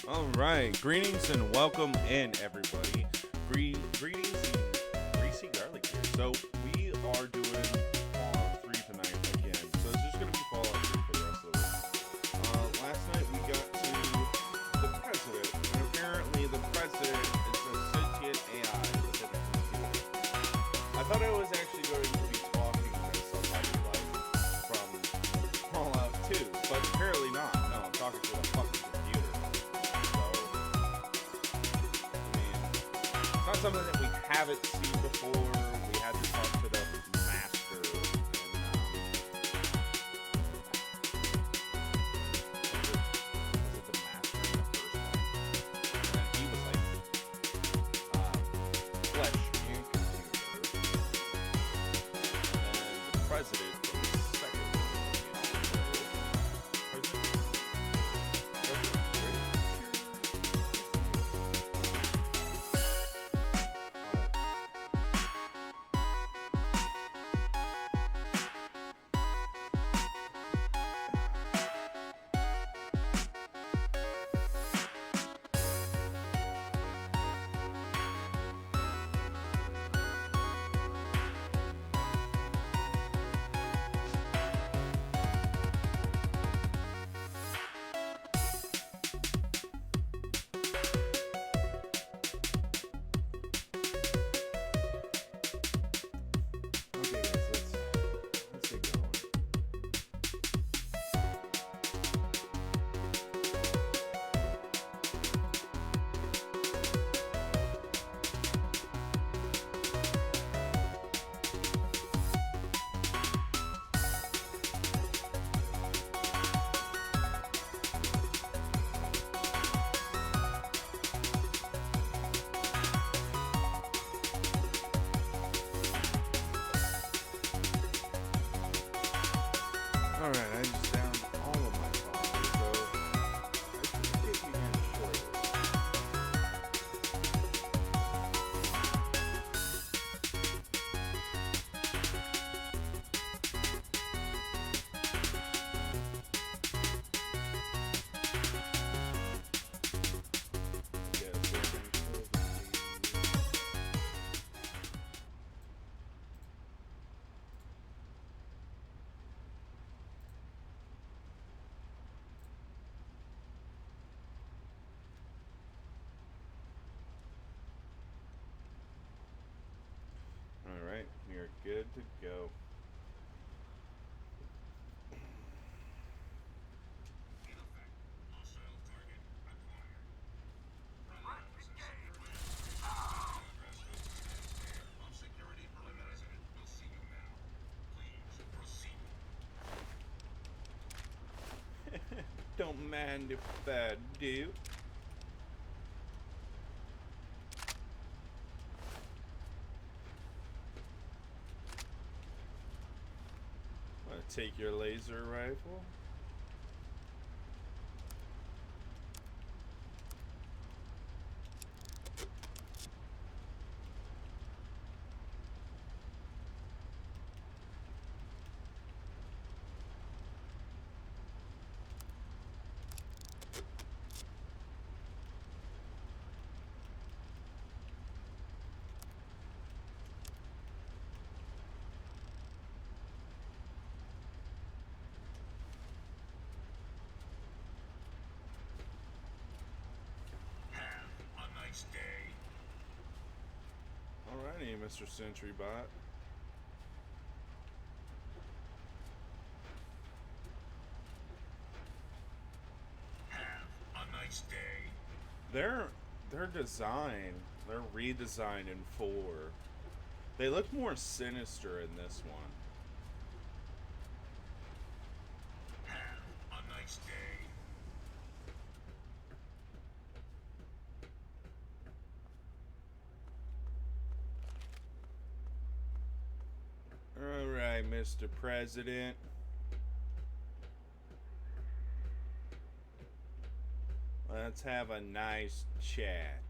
All right, greetings and welcome in, everybody. Greetings and greasy garlic here. So we are doing Fallout 3 tonight again. So it's just going to be Fallout 3 for the rest of the week. Last night we got to thought I was actually going to be talking to somebody like from Fallout 2, but apparently not. No, I'm talking to a fucking computer. So, I mean, it's not something that we haven't seen before. We had to talk to the master. Was it the master in the first one? And he was like flesh and computer. And then the president from the second one. Okay, guys, let's get going. Alright, I just downed all of my coffee, so I should be taking in shortly. Yes, alright, you're good to go. Don't mind if I do. Want to take your laser rifle? Day. Alrighty, Mr. Sentry Bot. Have a nice day. Their design, their redesign in 4. They look more sinister in this one. Have a nice day. Alright, Mr. President. Let's have a nice chat.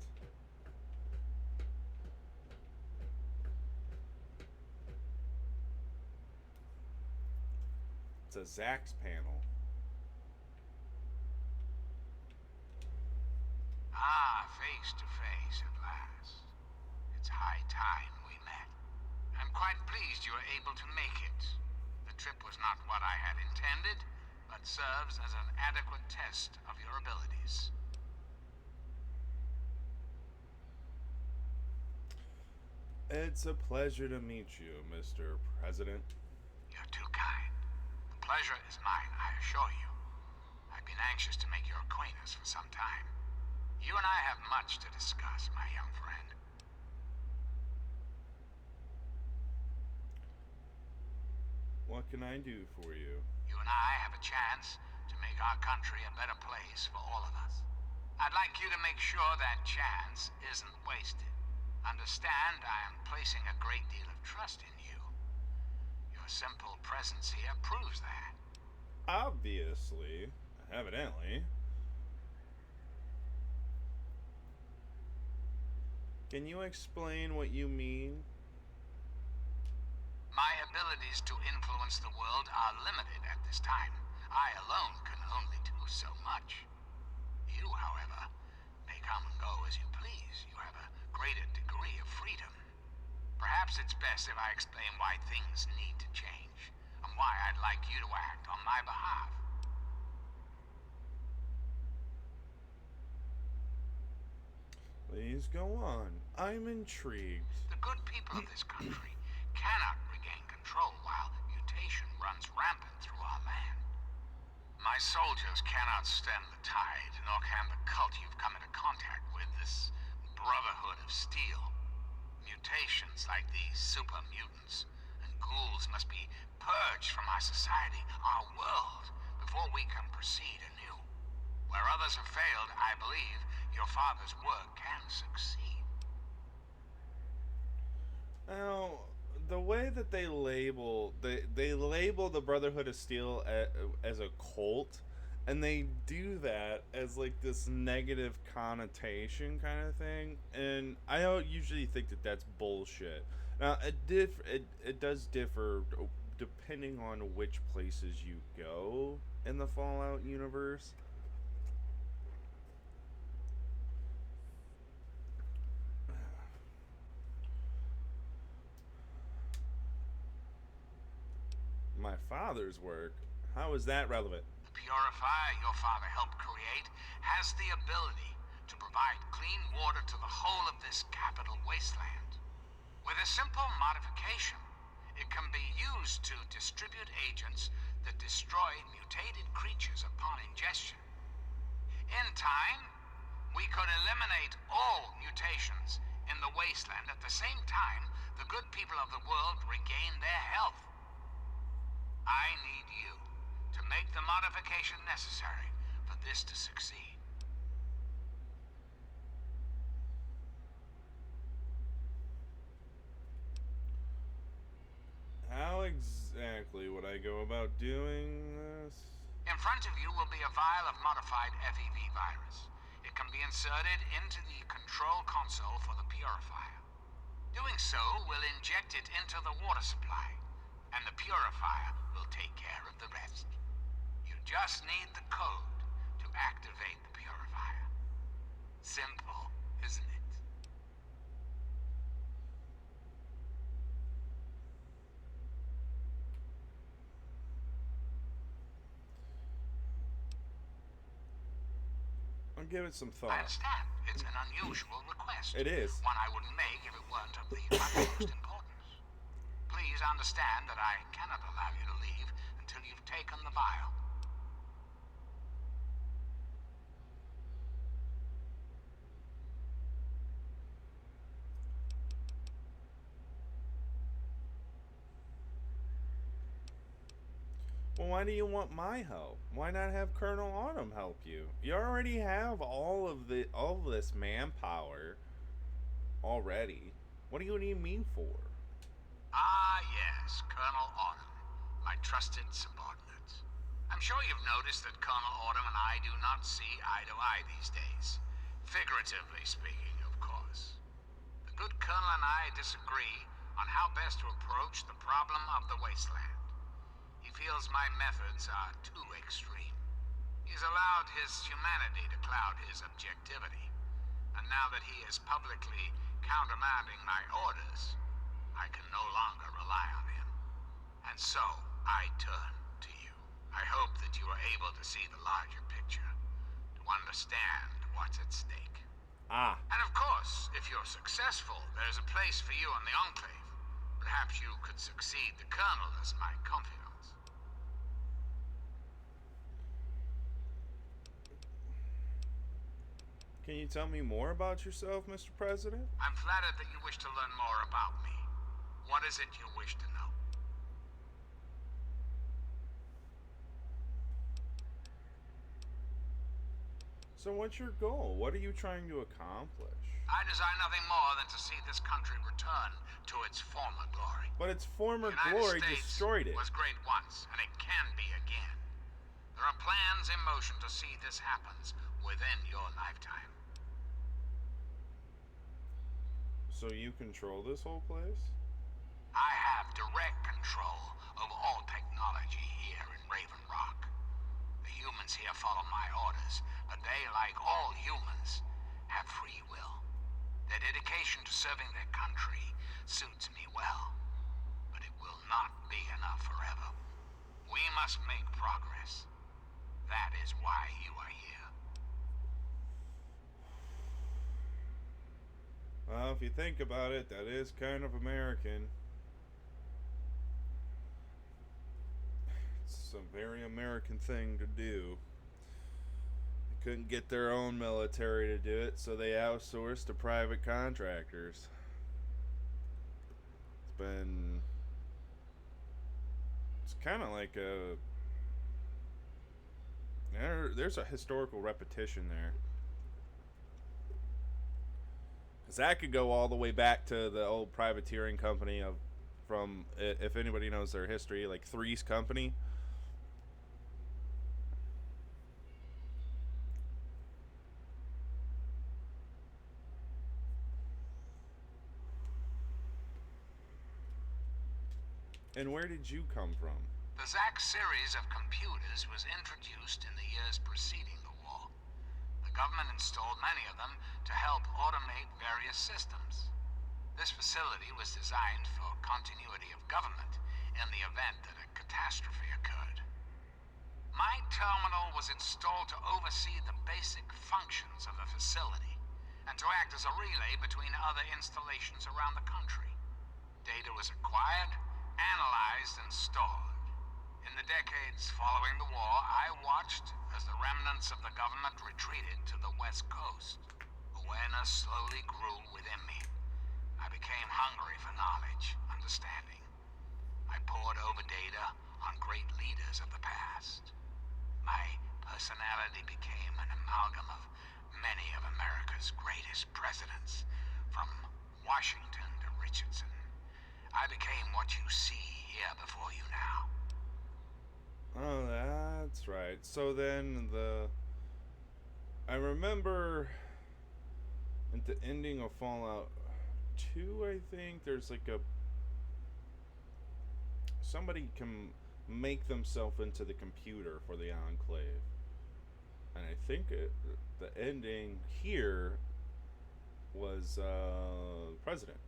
It's a Zax panel. Ah, face to face at last. It's high time we met. I'm quite pleased you were able to make it. The trip was not what I had intended, but serves as an adequate test of your abilities. It's a pleasure to meet you, Mr. President. You're too kind. The pleasure is mine, I assure you. I've been anxious to make your acquaintance for some time. You and I have much to discuss, my young friend. What can I do for you? You and I have a chance to make our country a better place for all of us. I'd like you to make sure that chance isn't wasted. Understand, I am placing a great deal of trust in you. Your simple presence here proves that. Obviously, evidently. Can you explain what you mean? My abilities to influence the world are limited at this time. I alone can only do so much. You, however, may come and go as you please. You have a greater degree of freedom. Perhaps it's best if I explain why things need to change, and why I'd like you to act on my behalf. Please go on. I'm intrigued. The good people of this country cannot regain control while mutation runs rampant through our land. My soldiers cannot stem the tide, nor can the cult you've come into contact with, this Brotherhood of Steel. Mutations like these super mutants and ghouls must be purged from our society, our world, before we can proceed anew. Where others have failed, I believe your father's work can succeed. Now, the way that they label the Brotherhood of Steel as a cult, and they do that as like this negative connotation kind of thing, and I don't usually think that that's bullshit. Now, it does differ depending on which places you go in the Fallout universe. My father's work? How is that relevant? The purifier your father helped create has the ability to provide clean water to the whole of this capital wasteland. With a simple modification, it can be used to distribute agents that destroy mutated creatures upon ingestion. In time, we could eliminate all mutations in the wasteland at the same time the good people of the world regain their health. I need you to make the modification necessary for this to succeed. How exactly would I go about doing this? In front of you will be a vial of modified FEV virus. It can be inserted into the control console for the purifier. Doing so will inject it into the water supply, and the purifier will take care of the rest. You just need the code to activate the purifier. Simple, isn't it? I'll give it some I thought. understand. It's an unusual request. It is. One I wouldn't make if it weren't of the utmost importance. Please understand that I cannot allow you to leave until you've taken the vial. Well, why do you want my help? Why not have Colonel Autumn help you? You already have all of this manpower already. What do you need me for? Ah, yes, Colonel Autumn, my trusted subordinate. I'm sure you've noticed that Colonel Autumn and I do not see eye to eye these days. Figuratively speaking, of course. The good Colonel and I disagree on how best to approach the problem of the wasteland. He feels my methods are too extreme. He's allowed his humanity to cloud his objectivity. And now that he is publicly countermanding my orders, I can no longer rely on him. And so, I turn to you. I hope that you are able to see the larger picture, to understand what's at stake. Ah, And of course, if you're you're successful, there's a place for you in the Enclave. Perhaps you could succeed the Colonel as my confidant. Can you tell me more about yourself, Mr. President? I'm flattered that you wish to learn more about me. What is it you wish to know? So what's your goal? What are you trying to accomplish? I desire nothing more than to see this country return to its former glory. But its former The United glory States destroyed it. was great once, and it can be again. There are plans in motion to see this happens within your lifetime. So you control this whole place? I have direct control of all technology here in Raven Rock. The humans here follow my orders, but they, like all humans, have free will. Their dedication to serving their country suits me well, but it will not be enough forever. We must make progress. That is why you are here. Well, if you think about it, that is kind of American. It's a very American thing to do. They couldn't get their own military to do it, so they outsourced to private contractors. It's kind of like there's a historical repetition there. Because that could go all the way back to the old privateering company from, if anybody knows their history, like Three's Company. And where did you come from? The Zack series of computers was introduced in the years preceding the war. The government installed many of them to help automate various systems. This facility was designed for continuity of government in the event that a catastrophe occurred. My terminal was installed to oversee the basic functions of the facility and to act as a relay between other installations around the country. Data was acquired, analyzed, and stored. In the decades following the war, I watched as the remnants of the government retreated to the West Coast. Awareness slowly grew within me. I became hungry for knowledge, understanding. I pored over data on great leaders of the past. My personality became an amalgam of many of America's greatest presidents, from Washington to Richardson. I became what you see here before you now. Oh, that's right. So then I remember at the ending of Fallout 2, I think, there's like somebody can make themselves into the computer for the Enclave. And I think the ending here was President.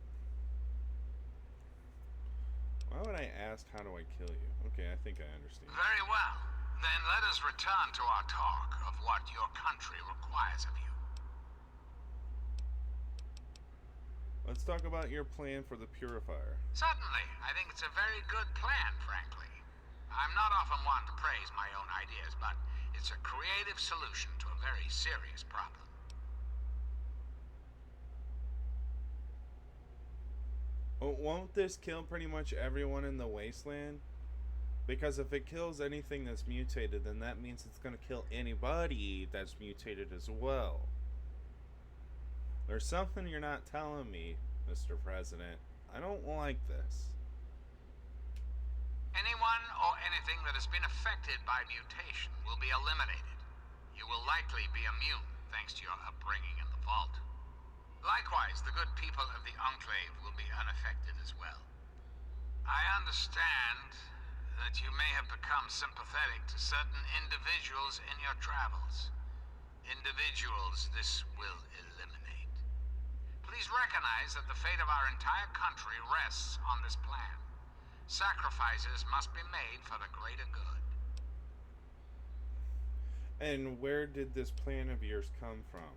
Why would I ask, how do I kill you? Okay, I think I understand. Very well. Then let us return to our talk of what your country requires of you. Let's talk about your plan for the Purifier. Certainly. I think it's a very good plan, frankly. I'm not often one to praise my own ideas, but it's a creative solution to a very serious problem. Won't this kill pretty much everyone in the wasteland? Because if it kills anything that's mutated, then that means it's going to kill anybody that's mutated as well. There's something you're not telling me, Mr. President. I don't like this. Anyone or anything that has been affected by mutation will be eliminated. You will likely be immune, thanks to your upbringing in the vault. Likewise, the good people of the Enclave will be unaffected as well. I understand that you may have become sympathetic to certain individuals in your travels. Individuals this will eliminate. Please recognize that the fate of our entire country rests on this plan. Sacrifices must be made for the greater good. And where did this plan of yours come from?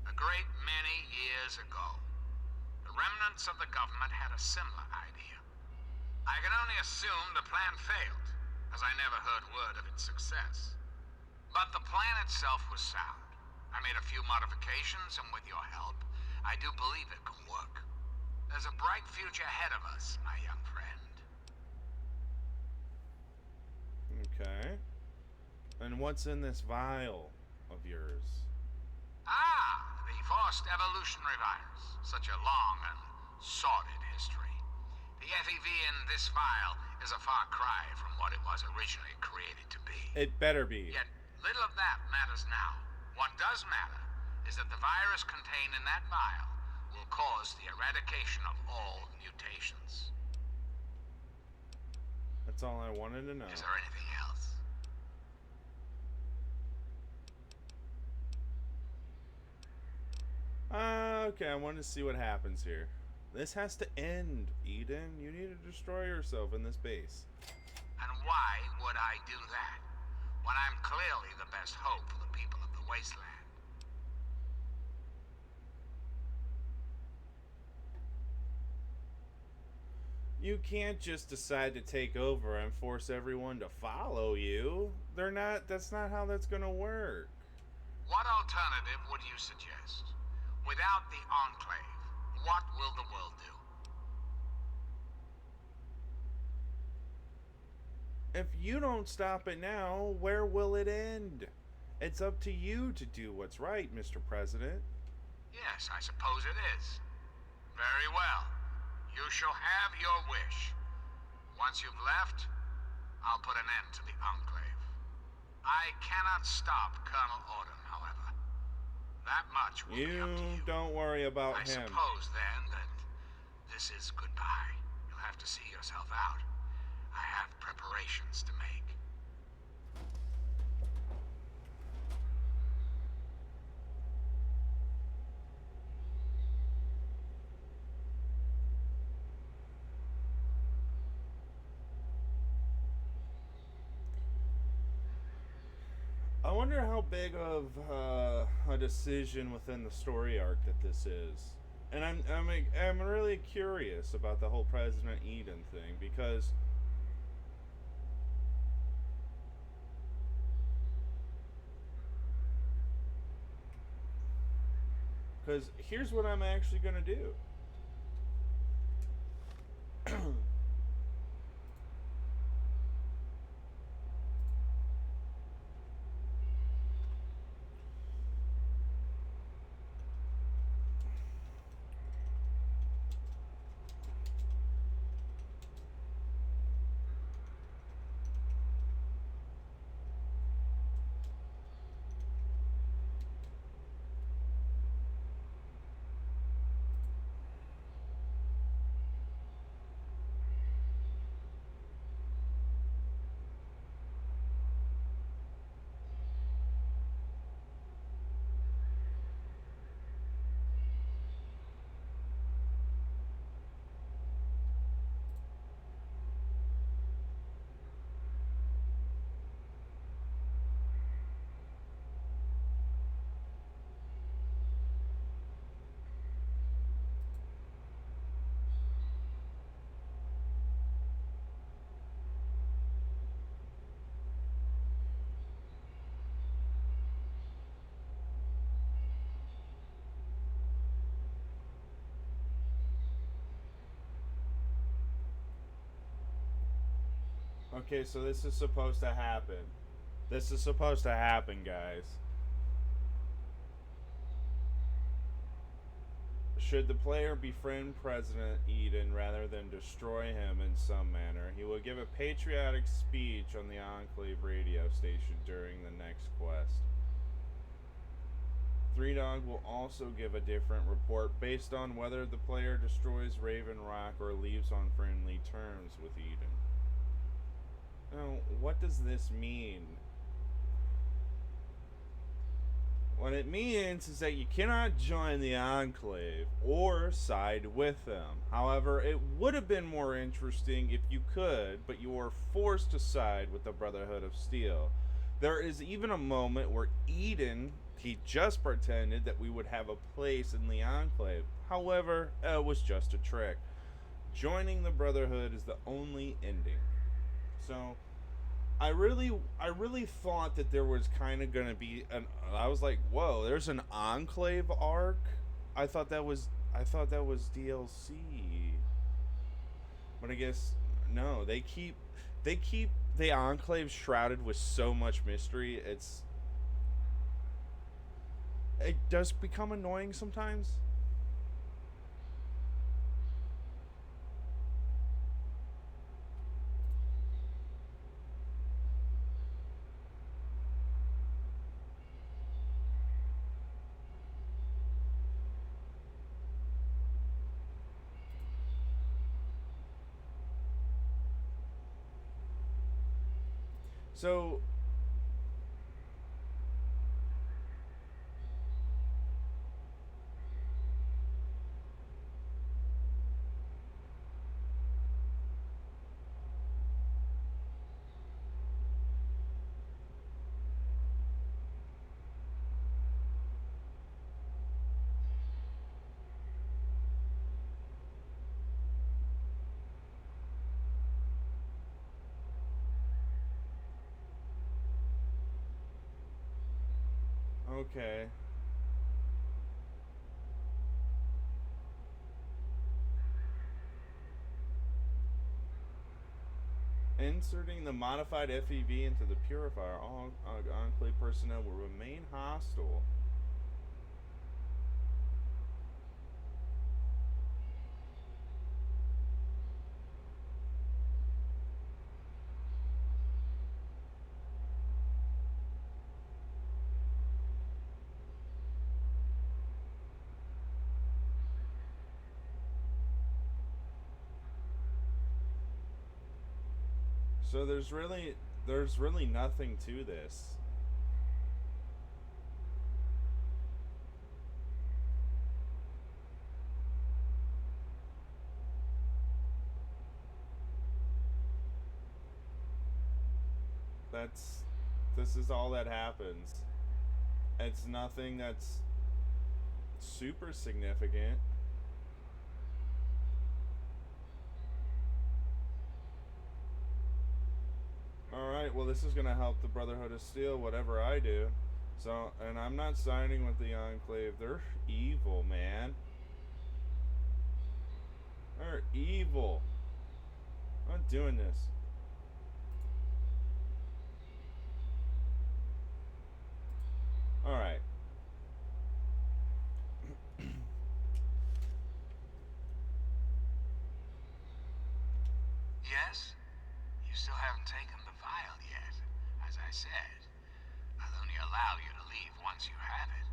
A great many years ago, The remnants of the government had a similar idea. I can only assume the plan failed, as I never heard word of its success. But the plan itself was sound. I made a few modifications, and with your help, I do believe it can work. There's a bright future ahead of us, my young friend. Okay. And what's in this vial of yours? Ah, the forced evolutionary virus. Such a long and sordid history. The FEV in this vial is a far cry from what it was originally created to be. It better be. Yet, little of that matters now. What does matter is that the virus contained in that vial will cause the eradication of all mutations. That's all I wanted to know. Is there anything else? Okay, I want to see what happens here. This has to end, Eden. You need to destroy yourself in this base. And why would I do that, when I'm clearly the best hope for the people of the Wasteland? You can't just decide to take over and force everyone to follow you. That's not how that's gonna work. What alternative would you suggest? Without the Enclave, what will the world do? If you don't stop it now, where will it end? It's up to you to do what's right, Mr. President. Yes, I suppose it is. Very well. You shall have your wish. Once you've left, I'll put an end to the Enclave. I cannot stop Colonel Odom, however. That much will be up to you. Don't worry about I him. suppose, then, that this is goodbye. You'll have to see yourself out. I have preparations to make. I wonder how big of a decision within the story arc that this is, and I'm really curious about the whole President Eden thing because here's what I'm actually gonna do. Okay, so this is supposed to happen. This is supposed to happen, guys. Should the player befriend President Eden rather than destroy him in some manner, he will give a patriotic speech on the Enclave radio station during the next quest. Three Dog will also give a different report based on whether the player destroys Raven Rock or leaves on friendly terms with Eden. Now, what does this mean? What it means is that you cannot join the Enclave or side with them. However, it would have been more interesting if you could, but you are forced to side with the Brotherhood of Steel. There is even a moment where Eden, he just pretended that we would have a place in the Enclave. However, it was just a trick. Joining the Brotherhood is the only ending. So, I really thought that there was kind of gonna be an. I was like, whoa, there's an Enclave arc. I thought that was DLC, but I guess no. They keep the Enclave shrouded with so much mystery. It does become annoying sometimes. So okay. Inserting the modified FEV into the purifier, all Enclave personnel will remain hostile. So there's really nothing to this. That's this is all that happens. It's nothing that's super significant. All right, well this is going to help the Brotherhood of Steel whatever I do. So, and I'm not siding with the Enclave. They're evil, man. They're evil. I'm not doing this. All right. Yes? You still haven't taken the vial yet. As I said, I'll only allow you to leave once you have it.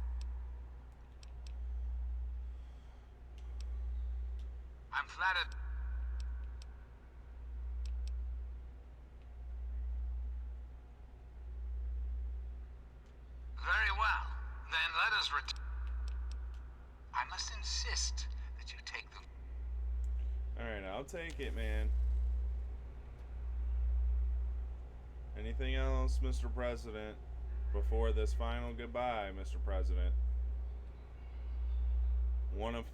I'm flattered. Very well. Then let us return. I must insist that you take the... All right, I'll take it, man. Anything else, Mr. President, before this final goodbye, Mr. President? One of,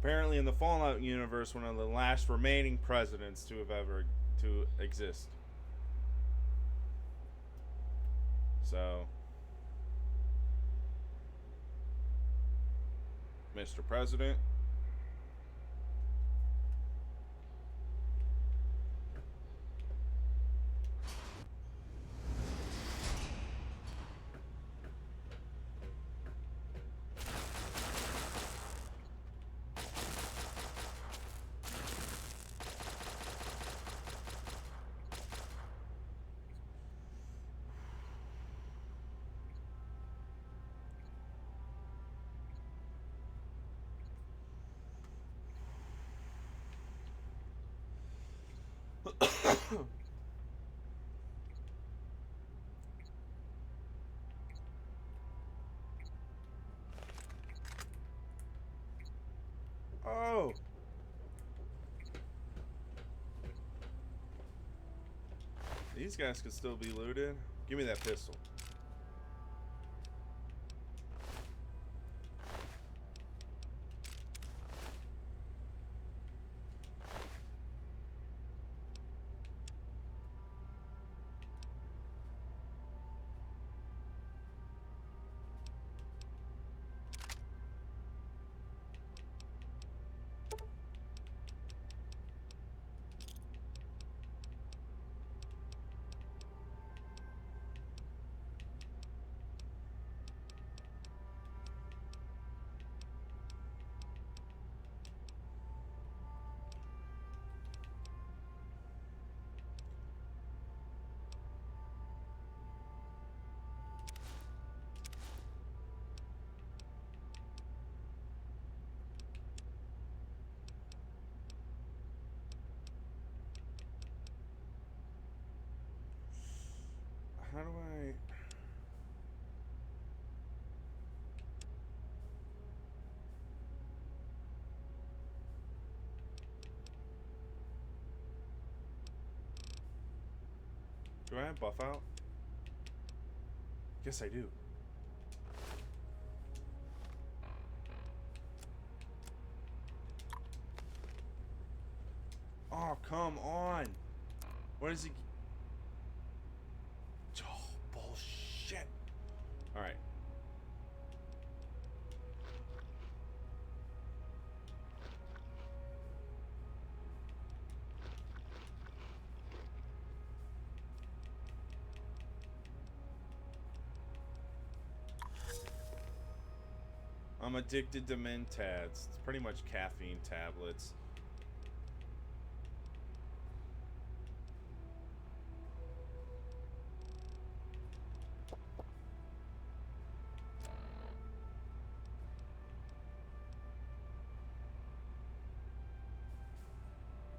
apparently in the Fallout universe, one of the last remaining presidents to have ever to exist. So, Mr. President. Oh. These guys could still be looted. Give me that pistol. Do I have buff out? Yes, I do. Oh, come on. What is he? Oh, bullshit. Alright. I'm addicted to Mentats. It's pretty much caffeine tablets.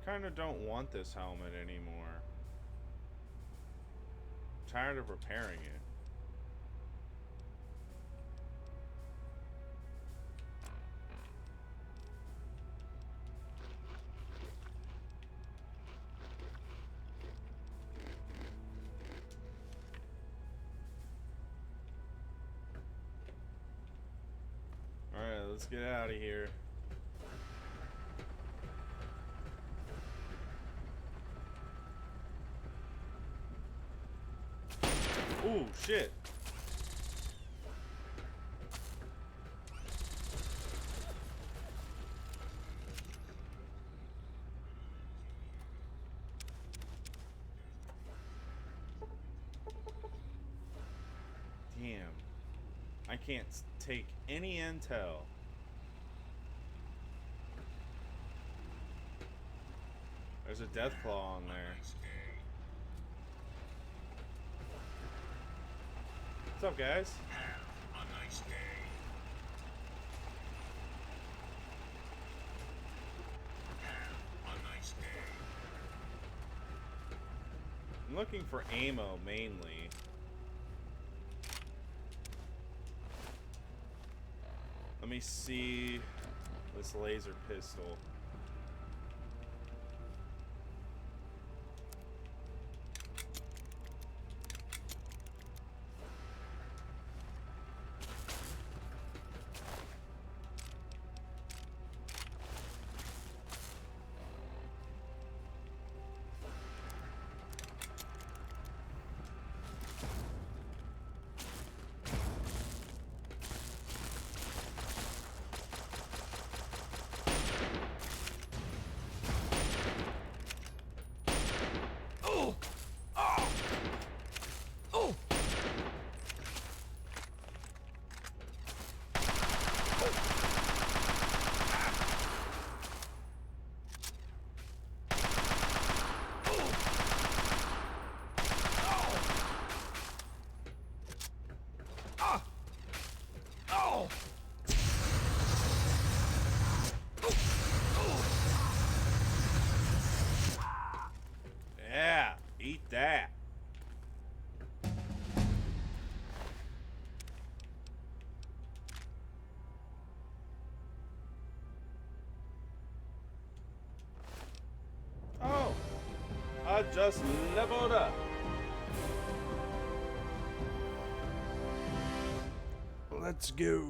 Kinda don't want this helmet anymore. Tired of repairing it. Alright, let's get out of here. Ooh, shit. Damn. I can't take any intel. There's a Deathclaw on there. Nice day. What's up, guys? Have a nice day. Have a nice day. I'm looking for ammo mainly. Let me see this laser pistol. Yeah, eat that. Oh, I just leveled up. Let's go.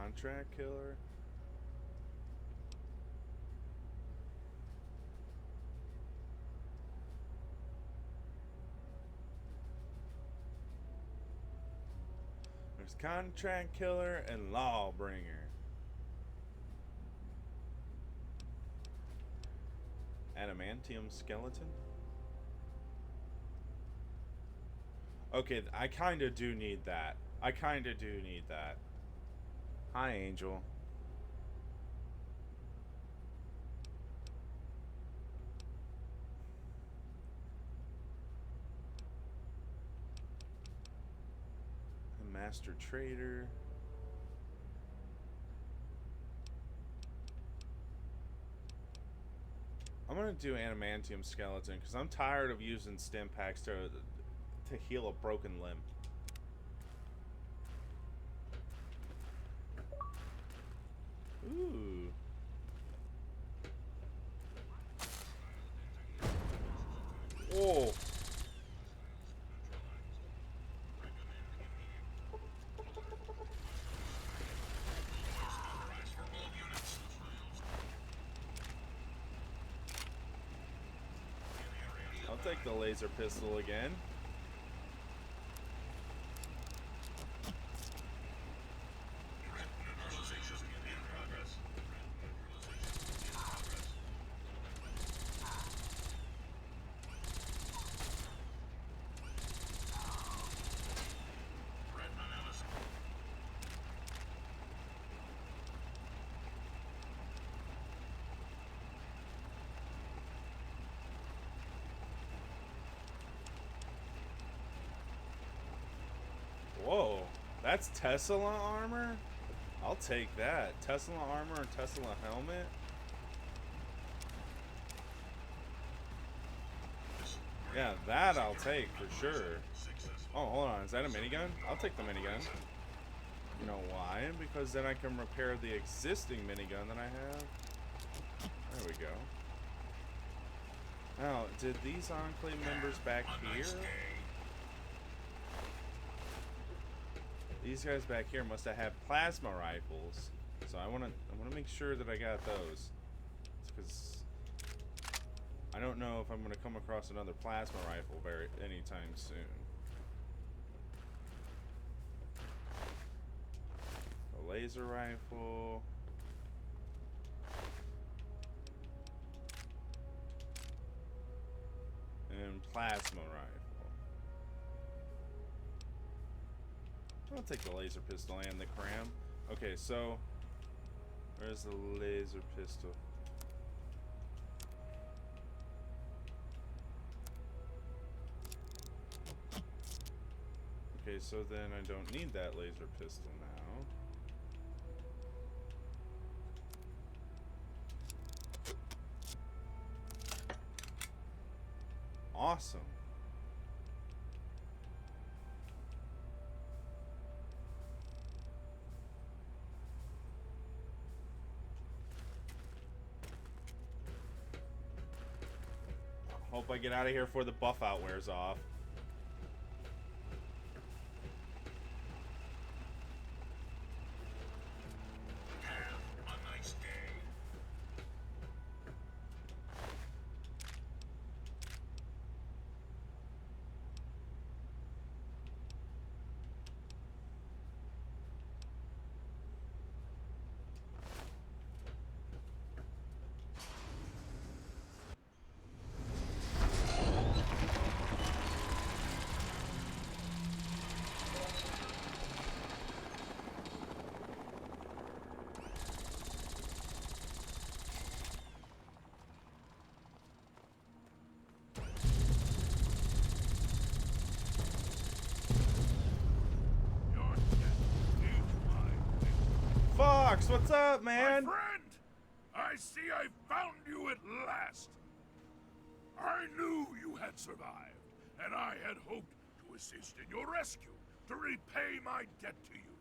contract killer. There's contract killer and lawbringer. Adamantium skeleton. Okay, I kind of do need that. I kind of do need that. Hi, Angel. A master trader. I'm gonna do adamantium skeleton because I'm tired of using stim packs to heal a broken limb. Ooh. Whoa. I'll take the laser pistol again. Whoa, that's Tesla armor? I'll take that. Tesla armor and Tesla helmet? Yeah, that I'll take for sure. Oh, hold on. Is that a minigun? I'll take the minigun. You know why? Because then I can repair the existing minigun that I have. There we go. Now, did these Enclave members back here? These guys back here must have had plasma rifles, so I wanna make sure that I got those, because I don't know if I'm gonna come across another plasma rifle anytime soon. A laser rifle. And plasma rifle. I'll take the laser pistol and the cram. Okay, so where's the laser pistol? Okay, so then I don't need that laser pistol now. Awesome. Hope I get out of here before the buff out wears off. Have a nice day. Fox, what's up, man? My friend! I see I found you at last! I knew you had survived, and I had hoped to assist in your rescue, to repay my debt to you.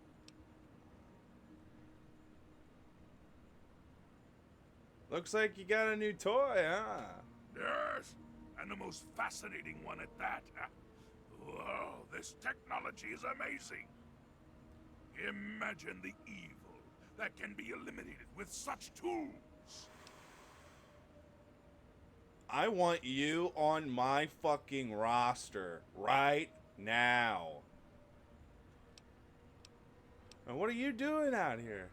Looks like you got a new toy, huh? Yes, and the most fascinating one at that. Whoa, this technology is amazing. Imagine the evil that can be eliminated with such tools. I want you on my fucking roster right now. And what are you doing out here?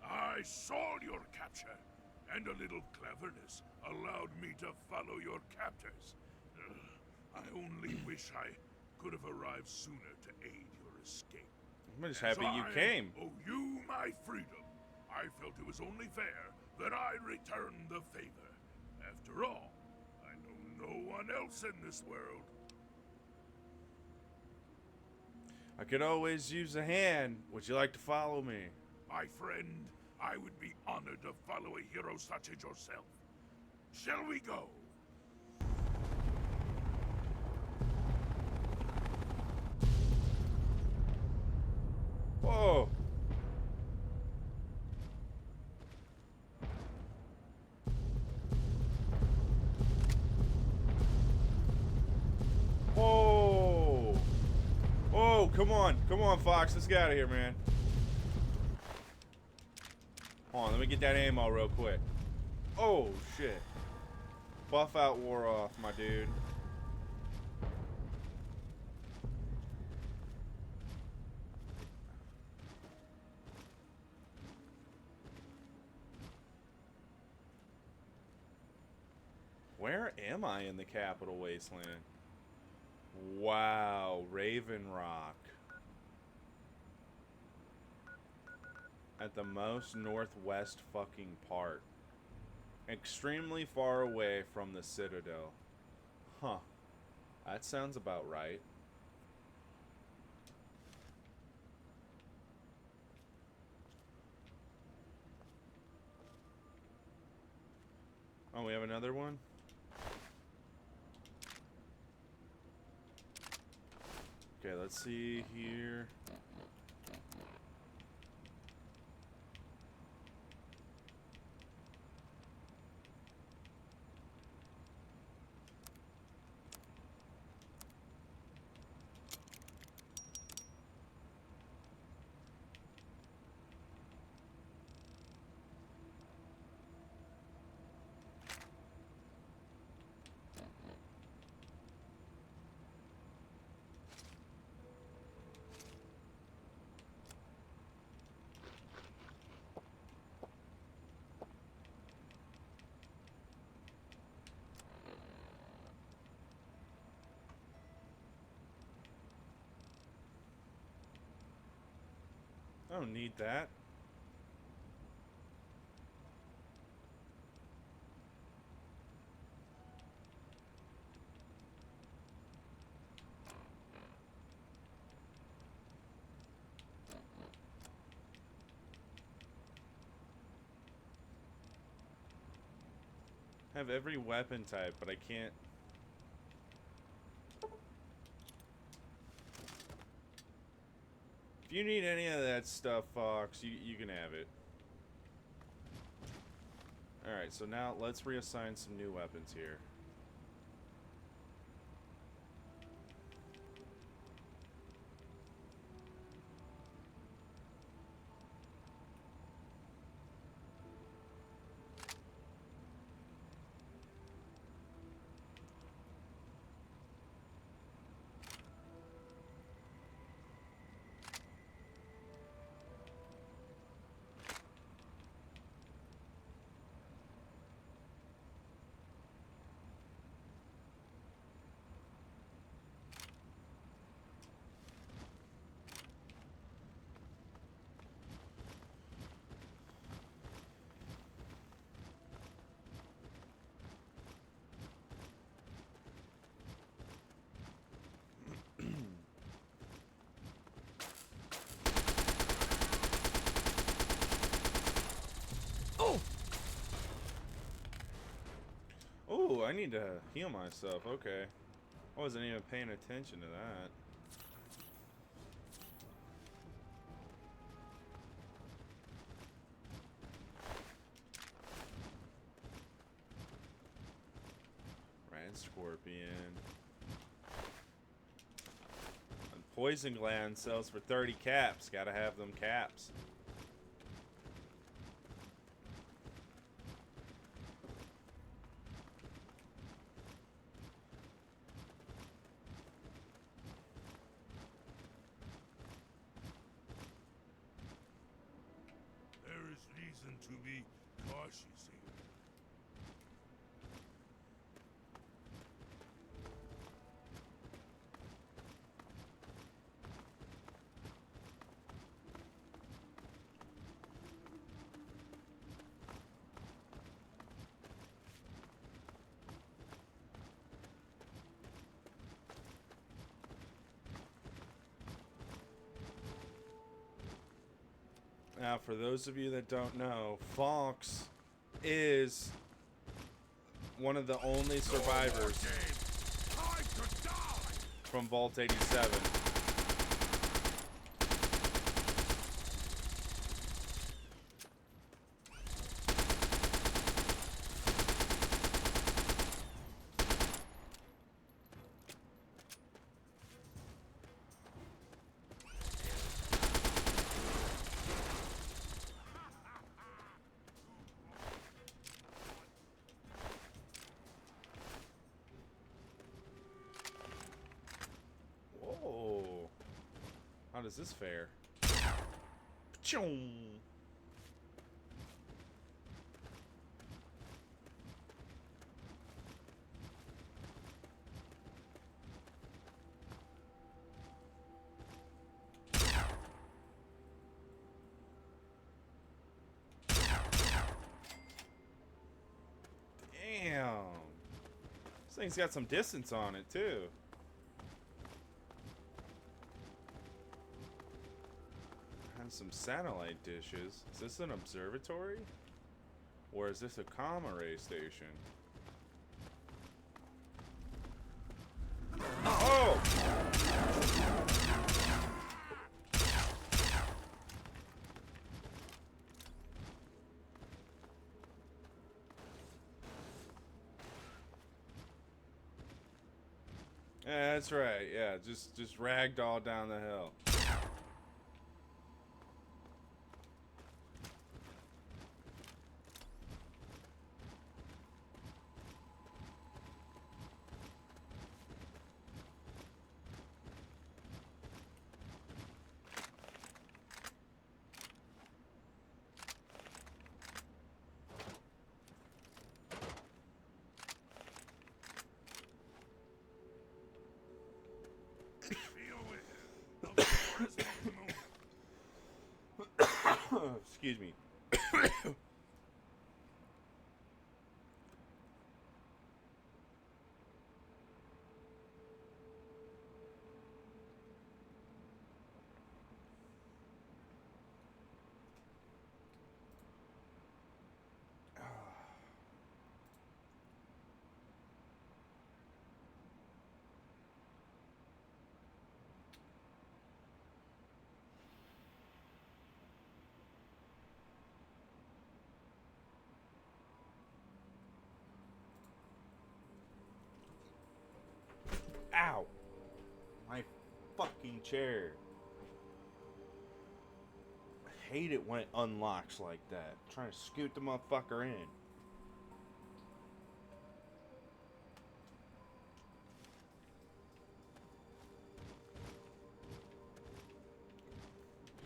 I saw your capture, and a little cleverness allowed me to follow your captors. I only wish I could have arrived sooner to aid your escape. I'm just As happy you I came. owe you my freedom. I felt it was only fair that I return the favor. After all, I know no one else in this world. I could always use a hand. Would you like to follow me? My friend, I would be honored to follow a hero such as yourself. Shall we go? Whoa. Whoa. Oh, come on. Come on, Fox. Let's get out of here, man. Hold on, let me get that ammo real quick. Oh, shit. Buff out wore off, my dude. Where am I in the Capital Wasteland? Wow, Raven Rock. At the most northwest fucking part. Extremely far away from the Citadel. Huh. That sounds about right. Oh, we have another one? Okay, let's see here. I don't need that. I have every weapon type, but I can't. If you need any of that stuff, Fox, you can have it. Alright, so now let's reassign some new weapons here. Oh, I need to heal myself. Okay. I wasn't even paying attention to that. Red Scorpion. And Poison Gland sells for 30 caps. Gotta have them caps. reason to be cautious here. Now, for those of you that don't know, Fox is one of the only survivors Time to die! from Vault 87. Whoa. How does this fare? Pachong. Damn. This thing's got some distance on it, too. Has some satellite dishes. Is this an observatory? Or is this a comm array station? Oh! Yeah, that's right. Yeah, just ragdoll down the hill. Excuse me. Ow! My fucking chair. I hate it when it unlocks like that. I'm trying to scoot the motherfucker in.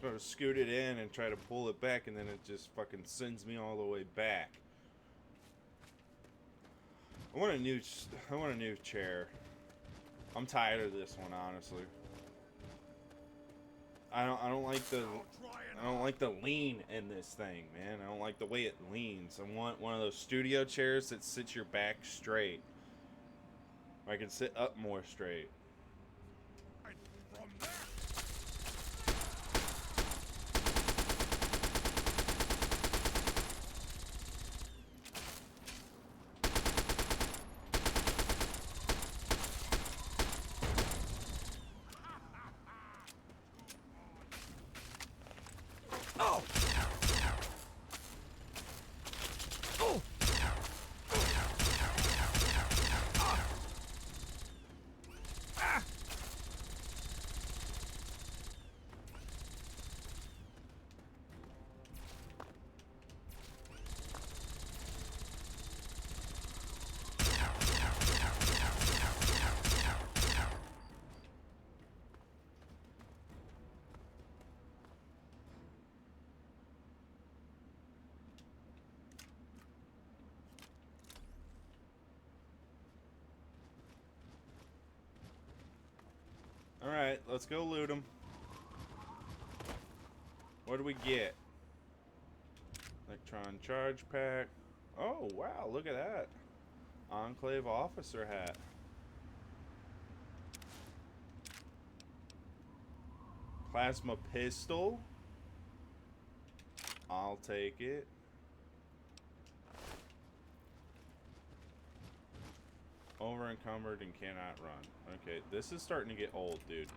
Try to scoot it in and try to pull it back, and then it just fucking sends me all the way back. I want a new chair. I'm tired of this one, honestly. I don't like the lean in this thing, man. I don't like the way it leans. I want one of those studio chairs that sits your back straight. I can sit up more straight. From there. Alright, let's go loot them. What do we get? Electron charge pack. Oh, wow, look at that. Enclave officer hat. Plasma pistol. I'll take it. Over encumbered and cannot run. Okay, this is starting to get old, dude.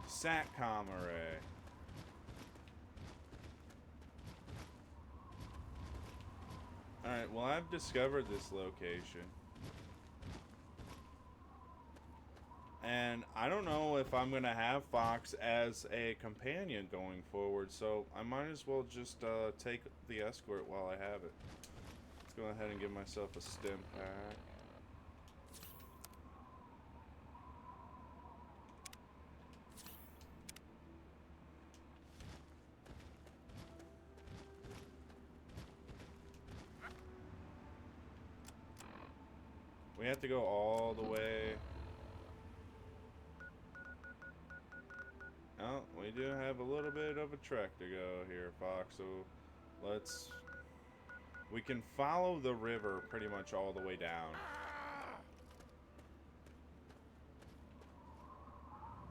SATCOM array. Alright, well, I've discovered this location. And I don't know if I'm going to have Fox as a companion going forward, so I might as well just take the escort while I have it. Let's go ahead and give myself a stim pack. We have to go all the way. Oh, we do have a little bit of a trek to go here, Fox, so we can follow the river pretty much all the way down.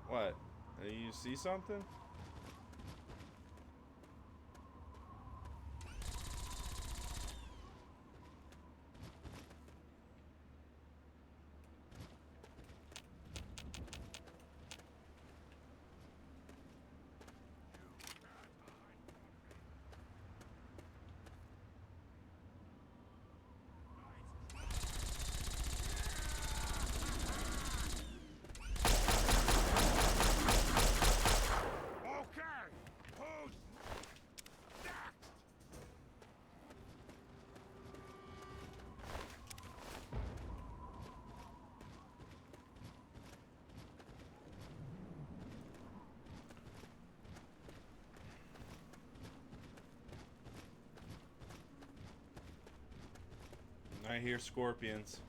What? You see something? I hear scorpions.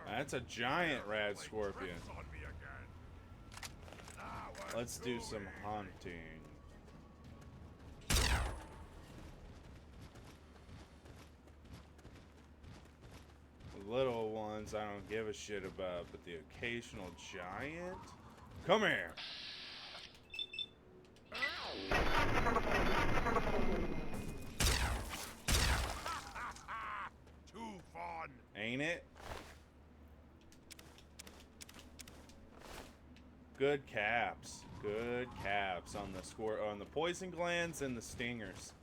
That's a giant rad scorpion. Let's do some hunting. The little ones I don't give a shit about, but the occasional giant? Come here! Too fun! Ain't it? Good caps. Good caps on the poison glands and the stingers.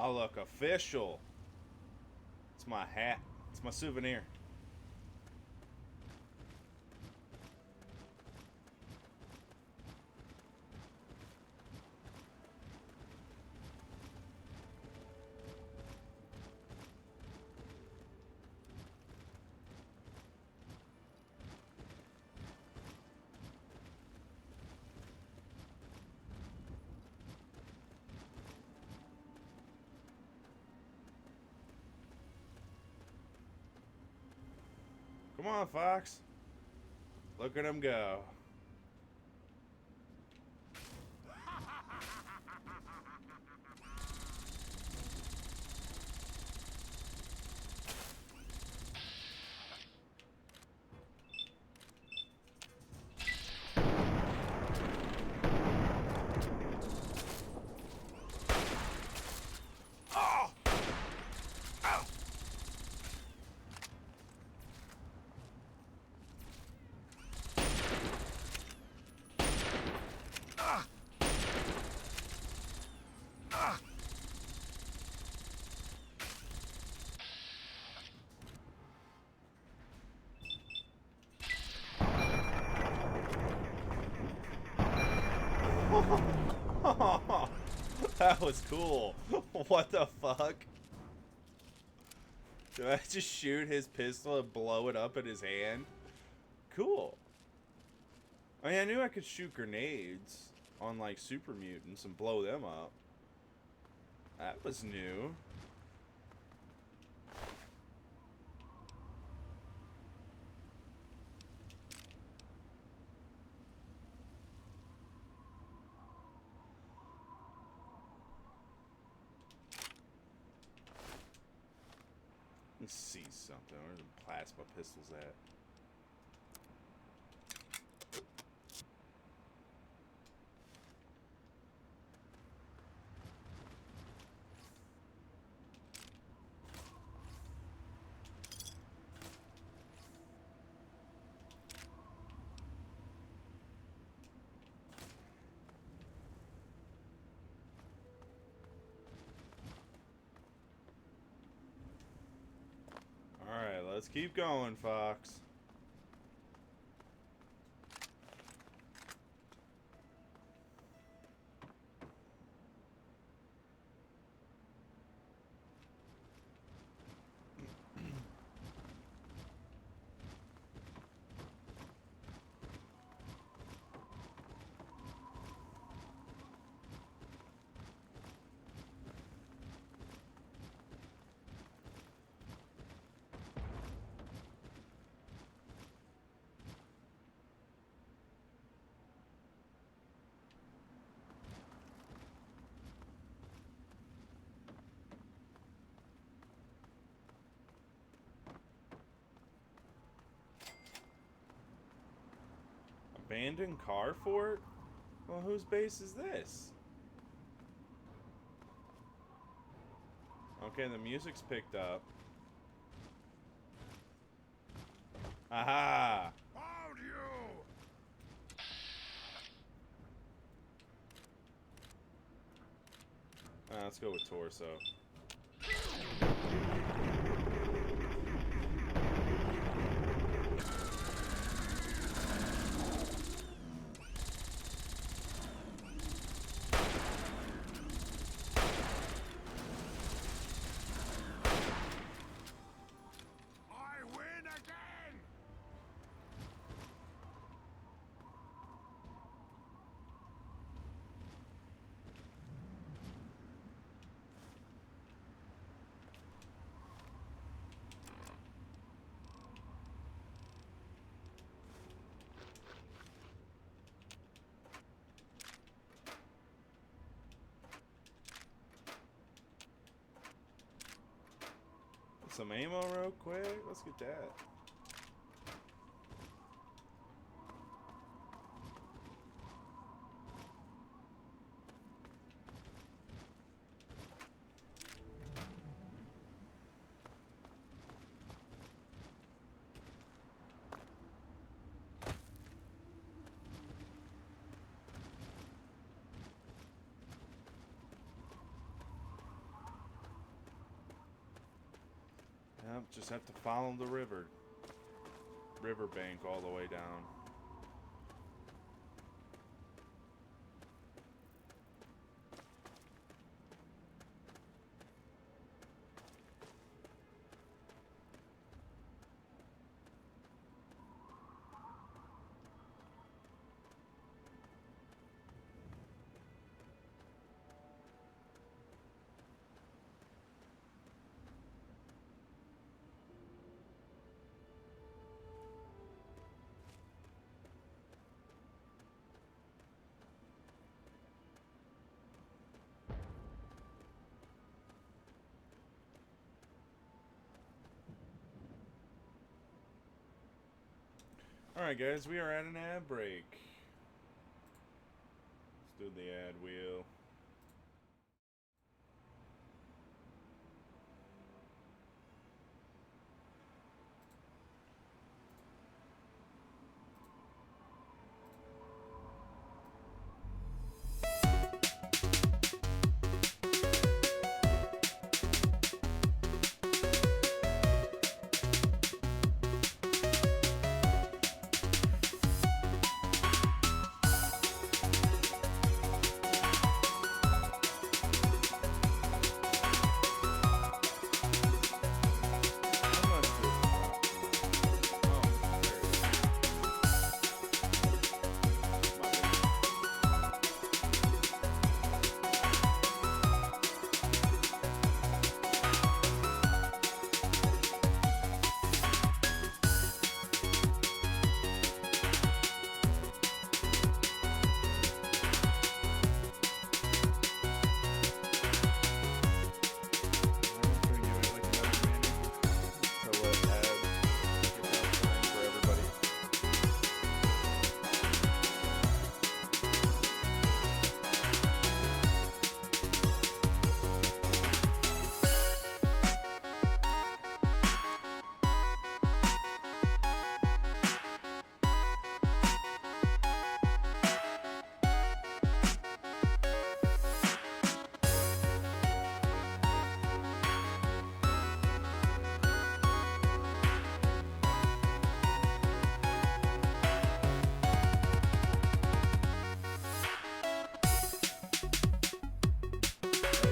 I look official. It's my hat. It's my souvenir. Come on, Fox. Look at him go. That was cool. What the fuck? Did I just shoot his pistol and blow it up in his hand? Cool. I mean, I knew I could shoot grenades on like super mutants and blow them up. That was new. Let's see something. Where's the plasma pistols at? Alright, let's keep going, Fox. Abandoned car fort? Well, whose base is this? Okay, the music's picked up. Aha! Found you! Let's go with torso. I win again! Some ammo real quick. Let's get that. Just have to follow the riverbank all the way down. Alright guys, we are at an ad break. Let's do the ad wheel.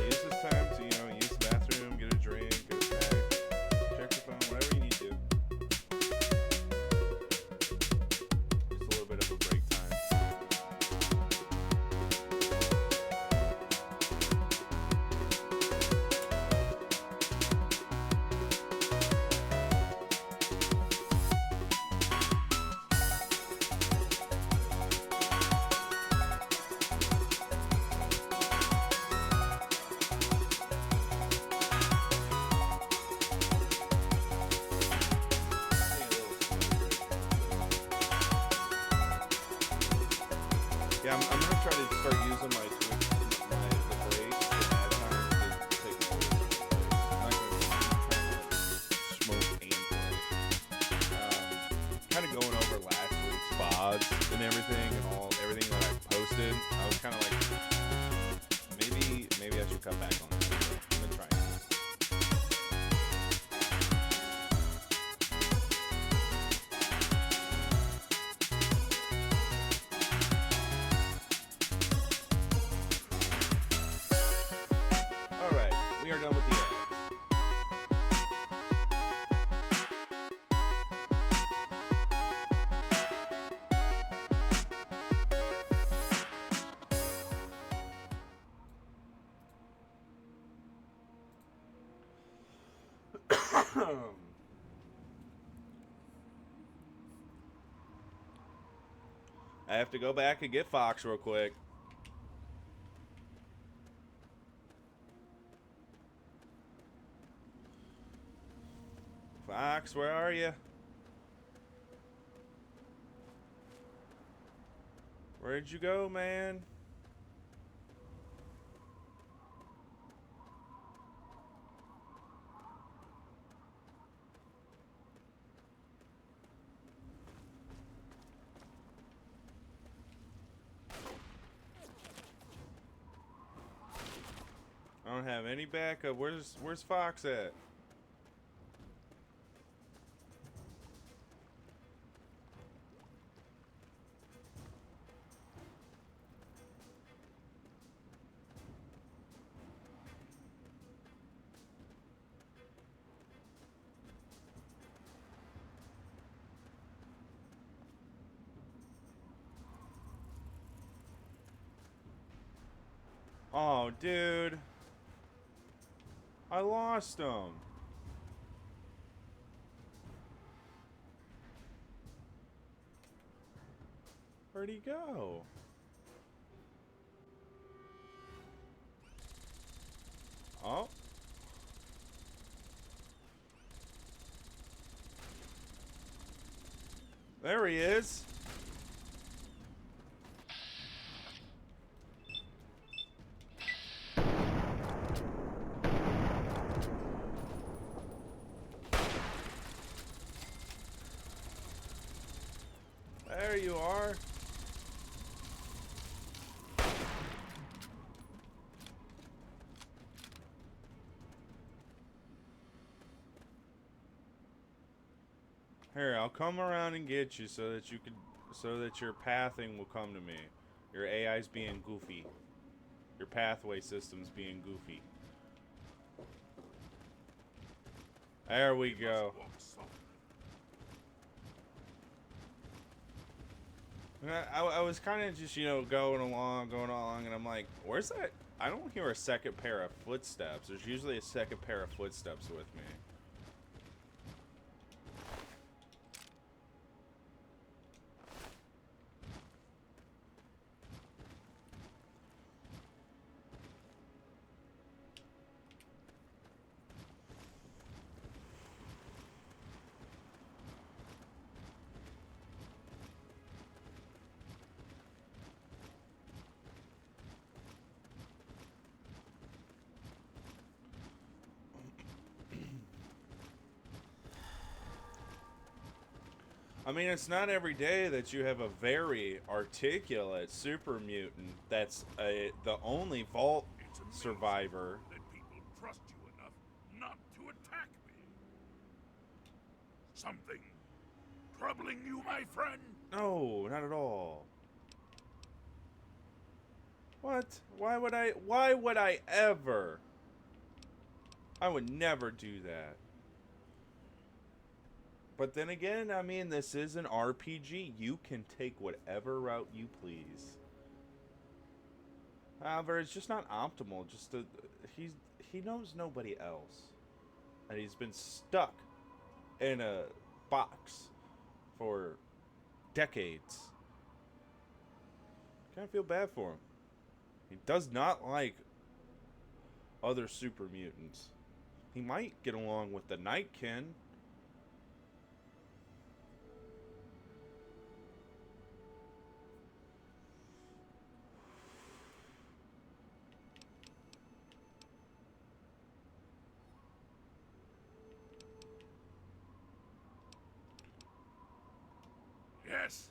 Use this time to, use the bathroom, get a drink, get a snack, check your phone, whatever you need to. Just a little bit of a break time. Yeah, I'm gonna try to start using my Twitch, the break, the ad time to take a break. I'm not gonna try to smoke and play. Kind of going over last week's VODs and everything, and everything that I posted. I was kind of like, maybe I should cut back on that. I'm gonna try. All right, we are done with the ads. I have to go back and get Fox real quick. Fox, where are you? Where'd you go, man? I don't have any backup. Where's Fox at? Oh, dude. I lost him. Where'd he go? Oh. There he is. There you are. Here, I'll come around and get you so that you can, so that your pathing will come to me. Your AI's being goofy. Your pathway system's being goofy. There we go. Walk softly. I was kind of just, you know, going along, and I'm like, where's that? I don't hear a second pair of footsteps. There's usually a second pair of footsteps with me. I mean, it's not every day that you have a very articulate super mutant that's the only vault It's amazing survivor. that people trust you enough not to attack me. Something troubling you, my friend? No, not at all. What? Why would I ever? I would never do that. But then again, I mean, this is an RPG. You can take whatever route you please. However, it's just not optimal. Just he knows nobody else, and he's been stuck in a box for decades. Kind of feel bad for him. He does not like other super mutants. He might get along with the Nightkin. Yes,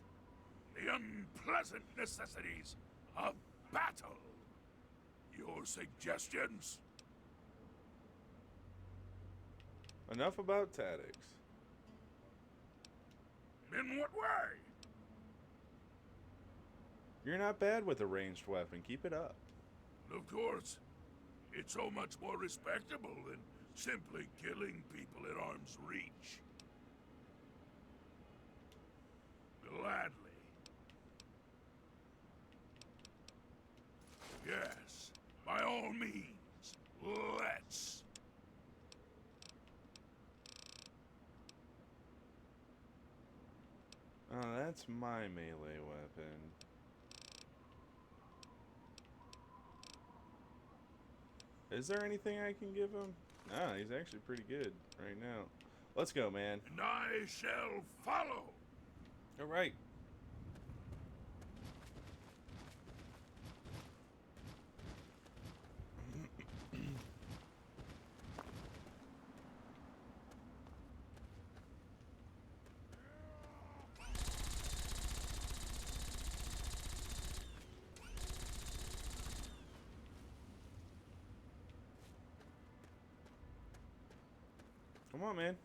the unpleasant necessities of battle. Your suggestions? Enough about tactics. In what way? You're not bad with a ranged weapon. Keep it up. Of course, it's so much more respectable than simply killing people at arm's reach. Gladly. Yes, by all means, let's. Oh, that's my melee weapon. Is there anything I can give him? Ah, he's actually pretty good right now. Let's go, man. And I shall follow. All right. Come on, man.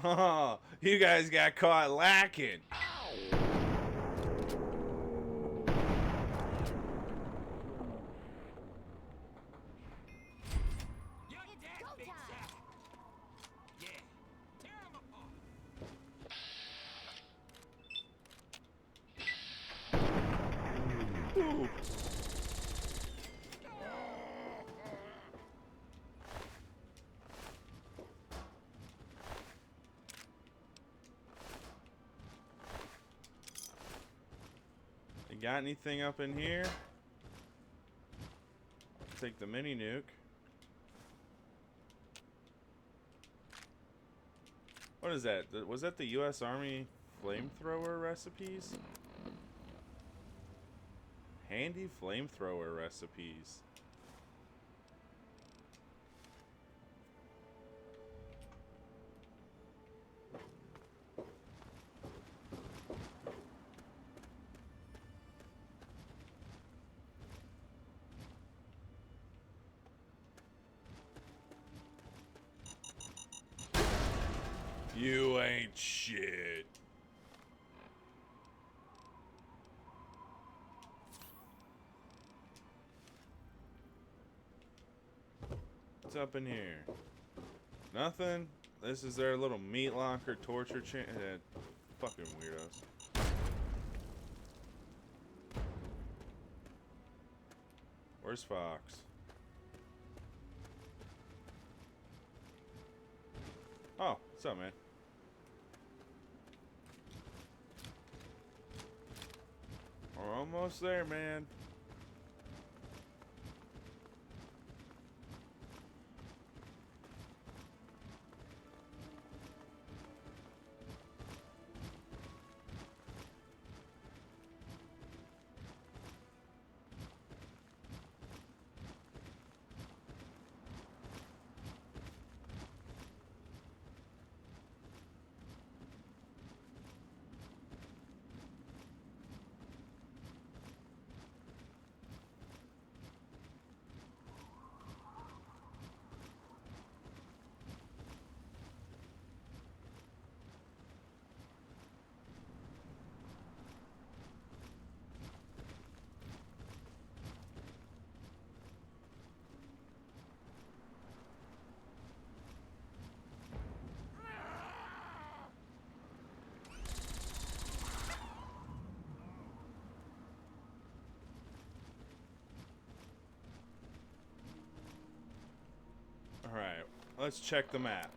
Oh, you guys got caught lacking. You're dead, Big Zack. Yeah, tear him apart. Ooh. You got anything up in here? Take the mini nuke. What is that? Was that the U.S. Army flamethrower recipes? Handy flamethrower recipes. You ain't shit. What's up in here? Nothing? This is their little meat locker torture fucking weirdos. Where's Fox? Oh, what's up, man? We're almost there, man. Alright, let's check the map.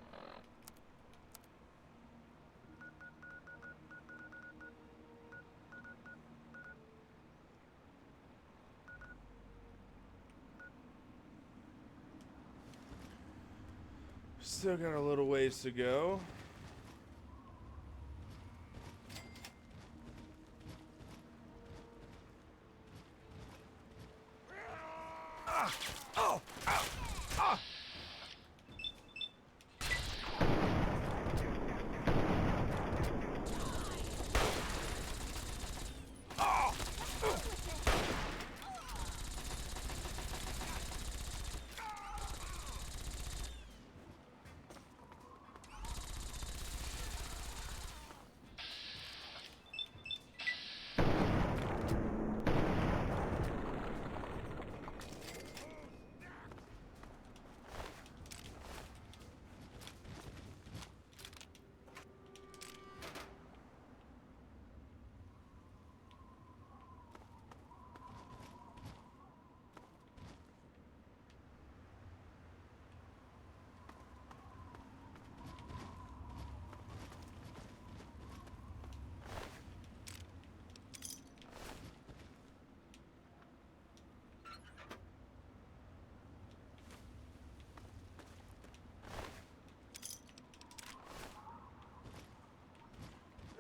Still got a little ways to go.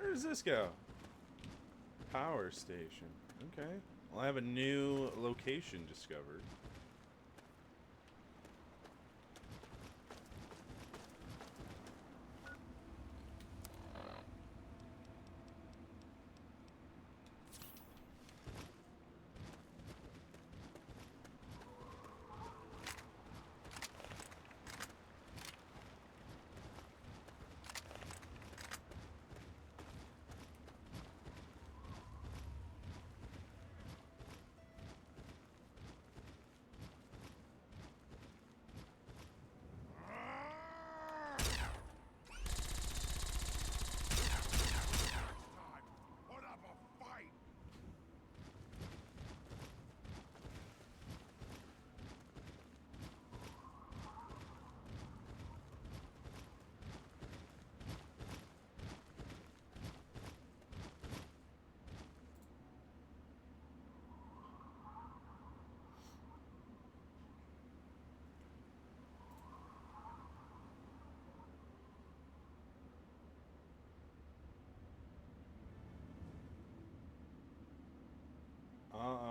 Where does this go? Power station. Okay. Well, I have a new location discovered.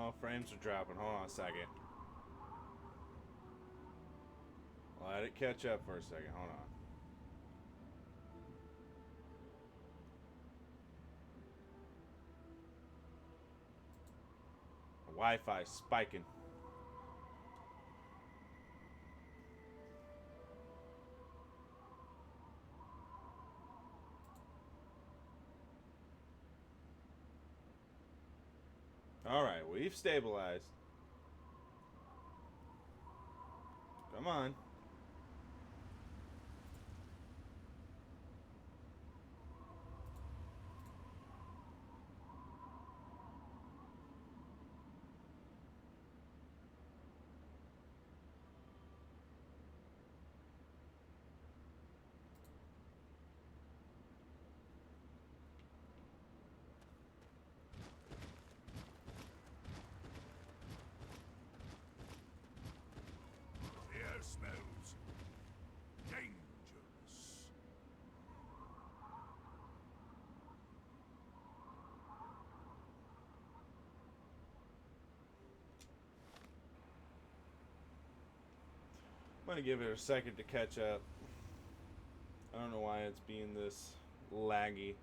Oh, frames are dropping. Hold on a second. Let it catch up for a second. Hold on. Wi-Fi spiking. All right, we've stabilized. Come on. The air smells dangerous. I'm gonna give it a second to catch up. I don't know why it's being this laggy.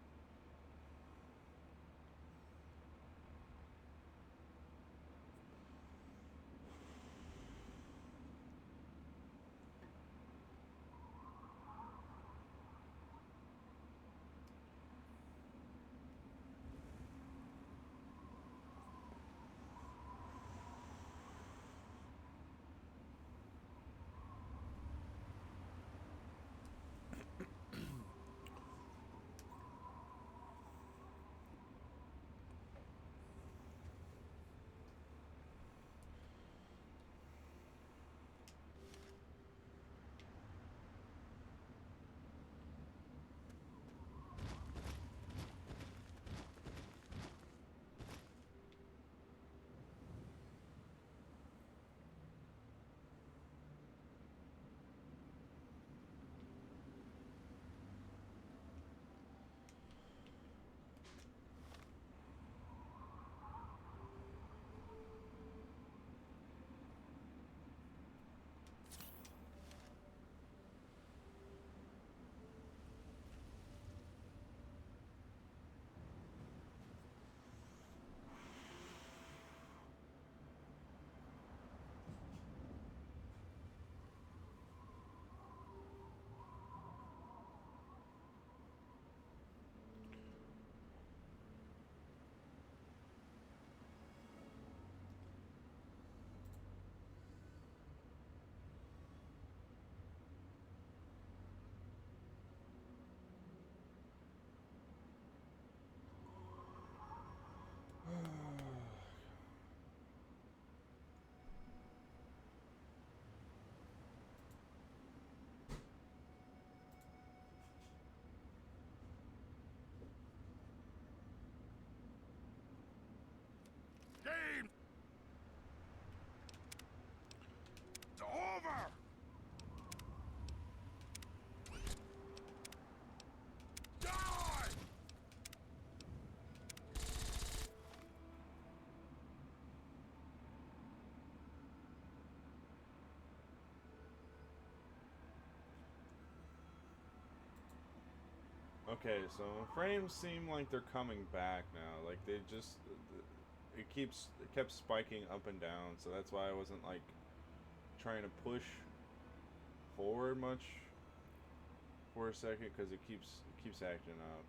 Game! It's over! Die! Okay, so frames seem like they're coming back now. Like they just, it kept spiking up and down. So that's why I wasn't like trying to push forward much for a second because it keeps acting up.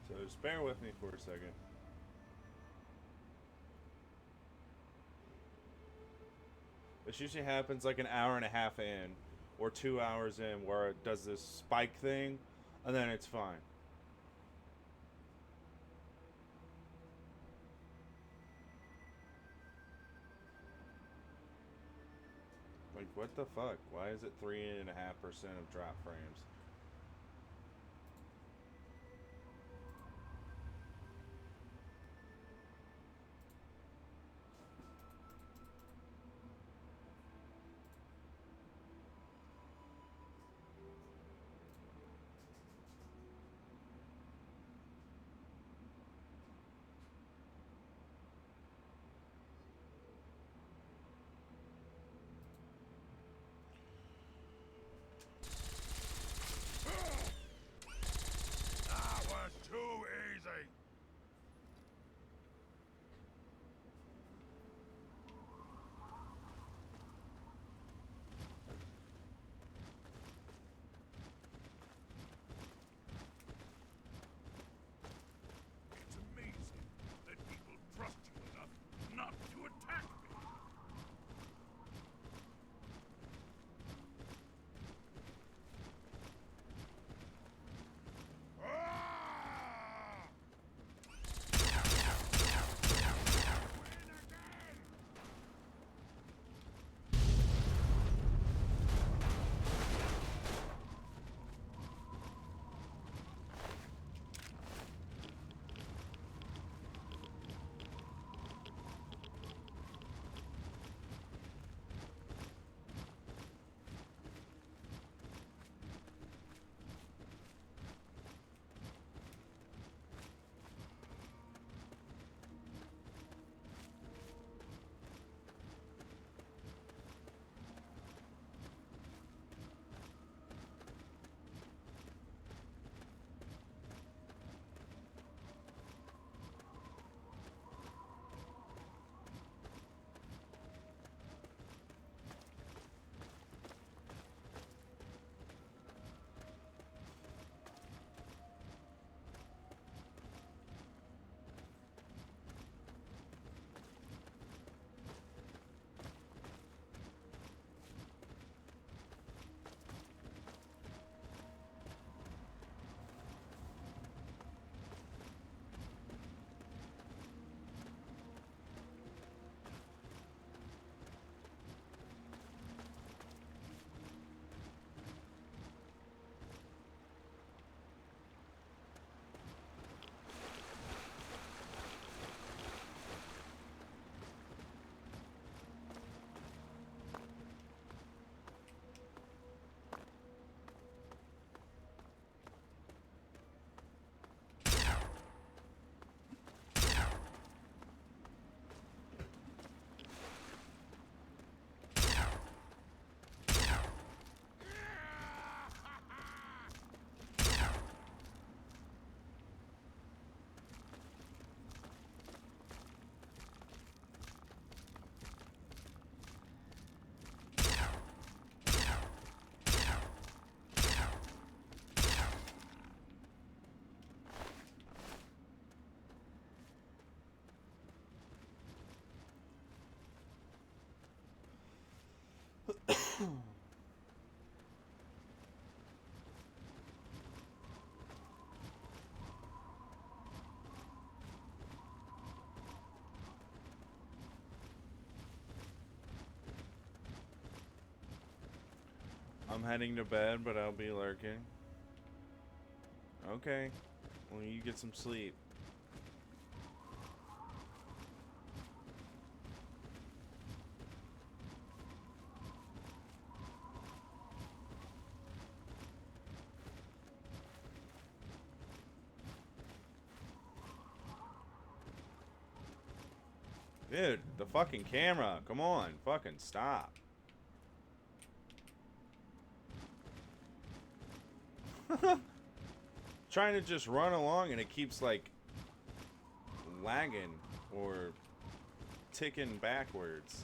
So just bear with me for a second. This usually happens like an hour and a half in, or 2 hours in, where it does this spike thing, and then it's fine. Like, what the fuck? Why is it 3.5% of drop frames? That was too easy. It's amazing that people trust you enough not to attack me. Ah! I'm heading to bed, but I'll be lurking. Okay. Well, you get some sleep. Dude, the fucking camera. Come on. Fucking stop. Trying to just run along and it keeps like lagging or ticking backwards.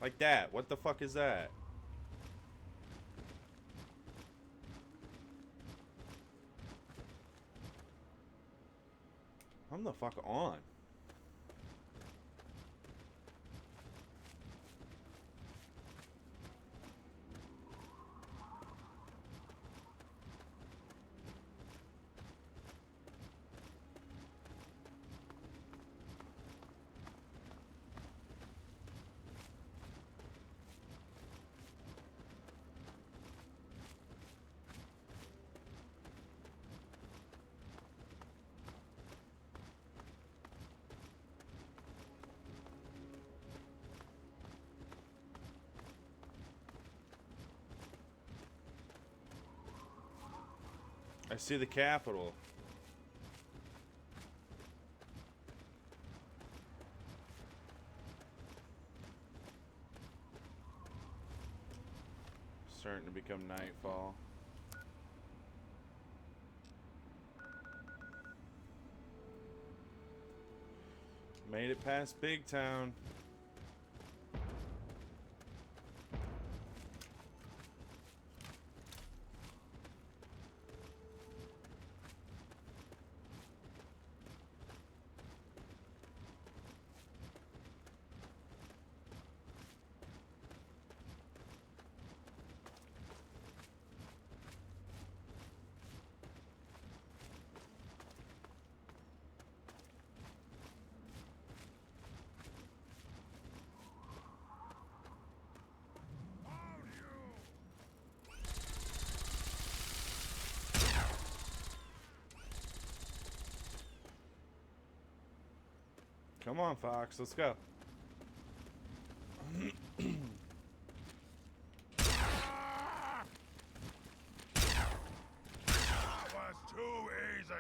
Like that. What the fuck is that? I'm the fuck on. I see the Capitol. Starting to become nightfall. Made it past Big Town. Come on, Fox, let's go. That was too easy.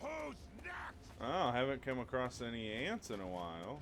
Who's next? Oh, I haven't come across any ants in a while.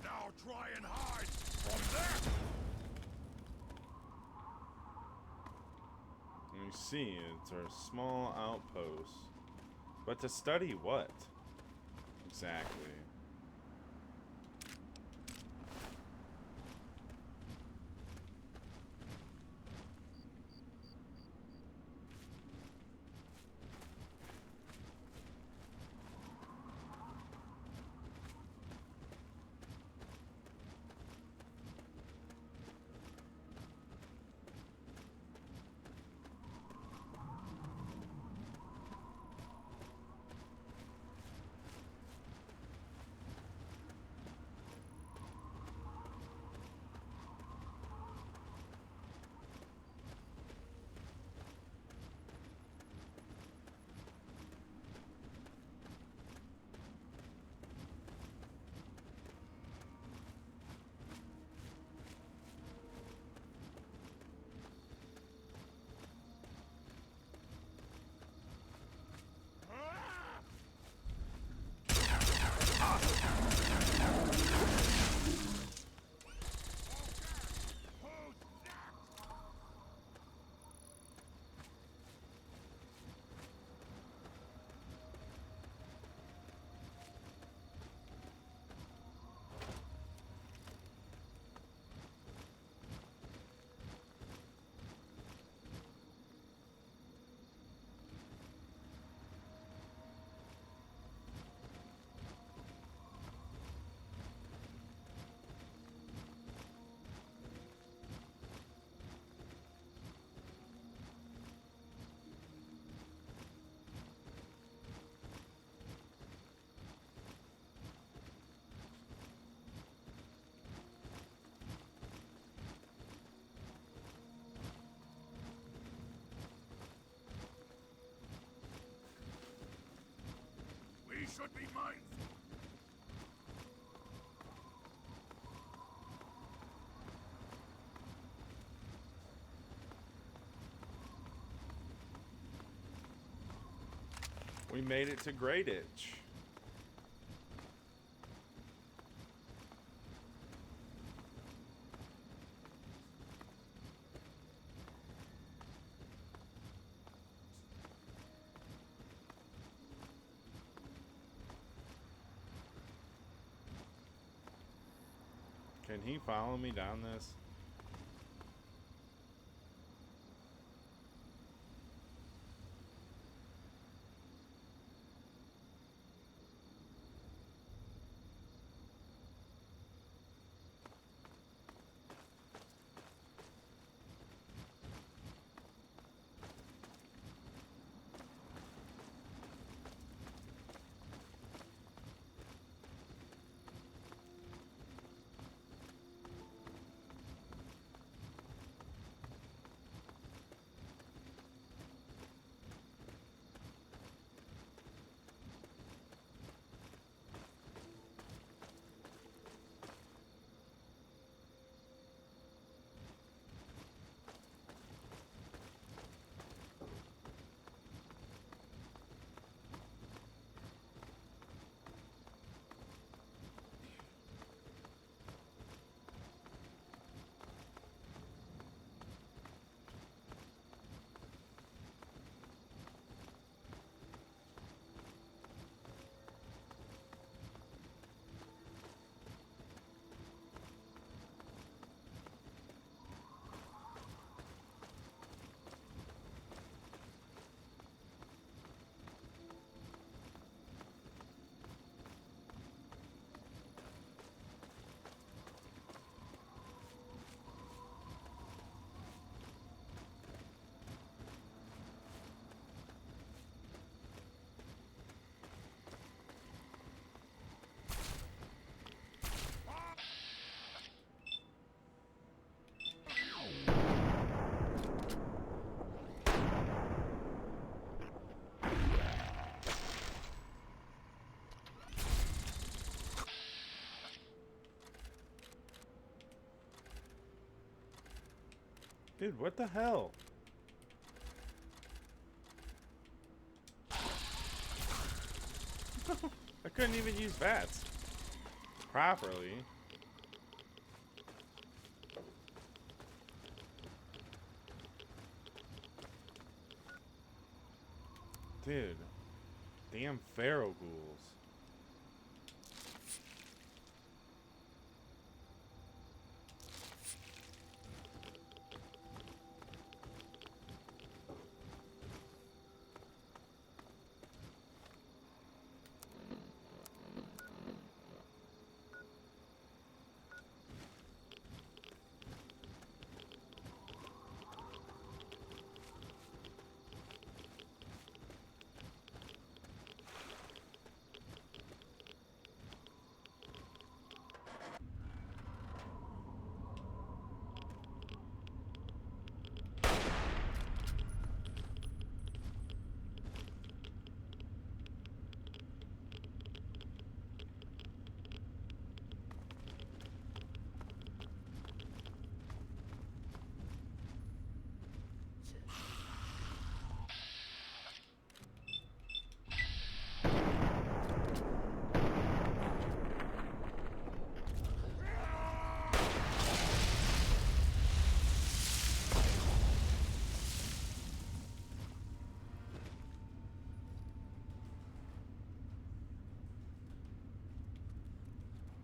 Now try and hide from them. You see, it's our small outpost. But to study what? Exactly. should be mindful. We made it to Great Itch. Can he follow me down this? Dude, what the hell? I couldn't even use VATS properly. Dude, damn Pharaoh ghouls.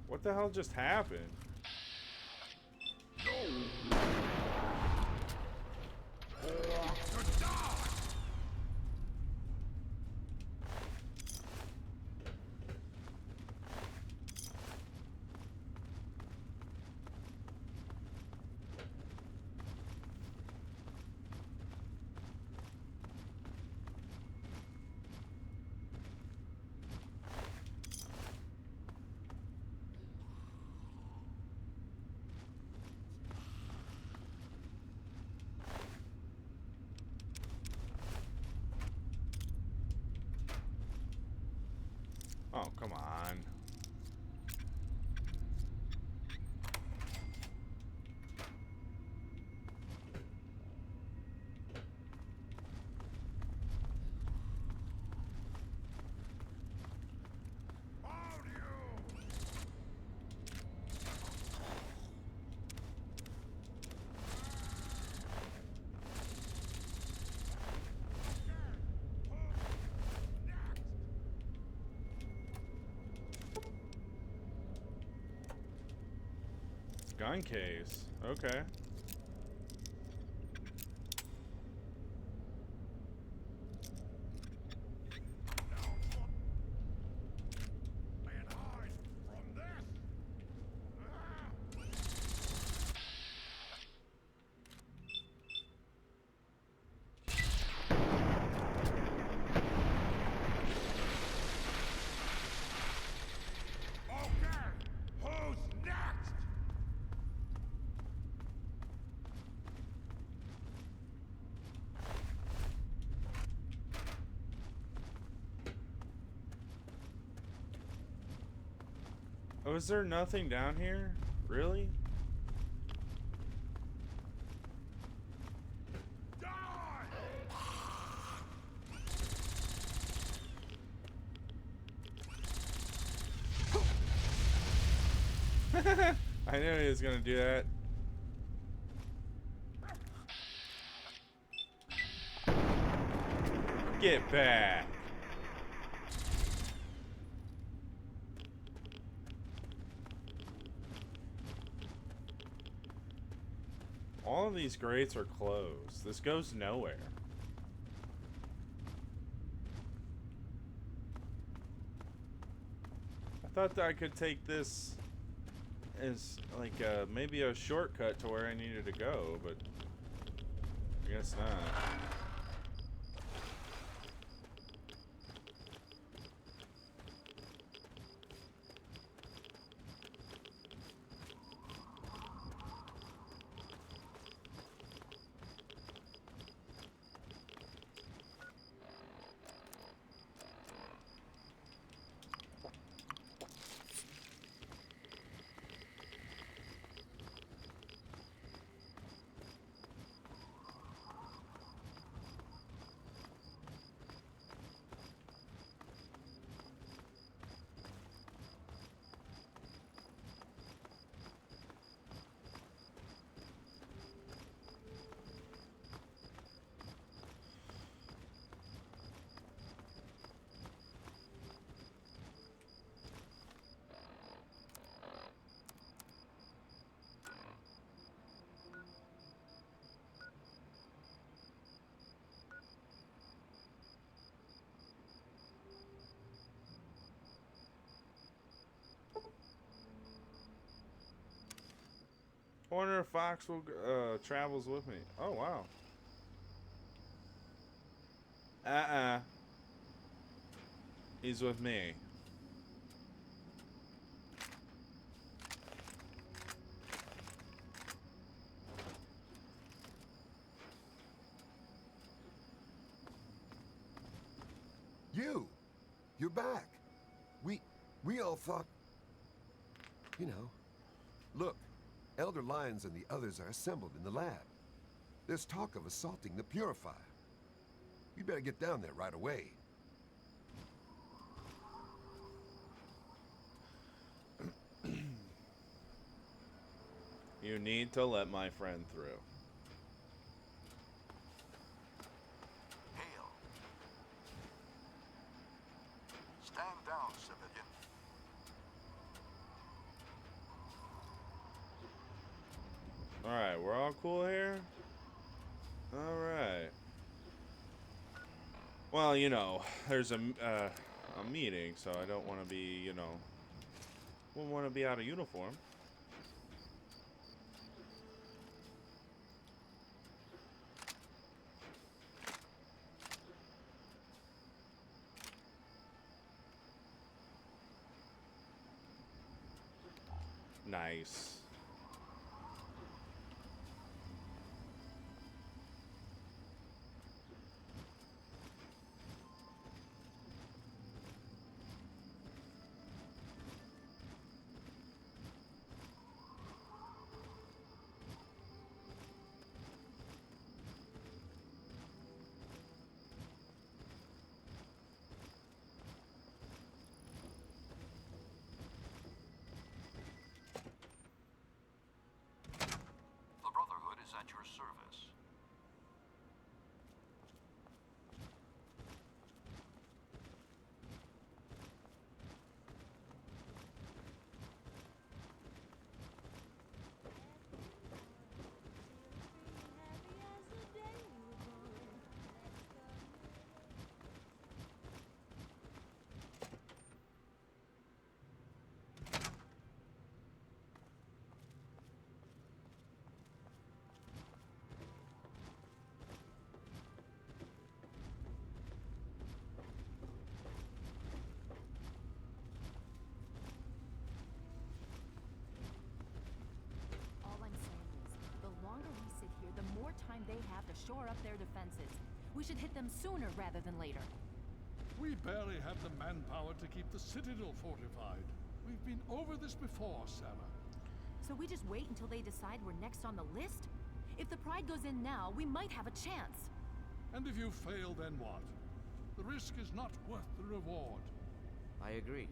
What the hell just happened? Gun case. Okay. And hide from this. Okay, who's next? Oh, is there nothing down here? Really? Die! I knew he was gonna do that. Get back. All of these grates are closed. This goes nowhere. I thought that I could take this as like maybe a shortcut to where I needed to go, but I guess not. I wonder if Fox will travels with me. Oh wow. He's with me. You're back. We all thought, you know. Look, Elder Lyons and the others are assembled in the lab. There's talk of assaulting the Purifier. You better get down there right away. You need to let my friend through. Hail. Stand down, civilian. Alright, we're all cool here? Alright. Well, you know, there's a meeting, so I don't want to be, you know, wouldn't want to be out of uniform. Nice. they have to shore up their defenses. We should hit them sooner rather than later. We barely have the manpower to keep the Citadel fortified. We've been over this before, Sarah. So we just wait until they decide we're next on the list? If the Pride goes in now, we might have a chance. And if you fail, then what? The risk is not worth the reward. I agree.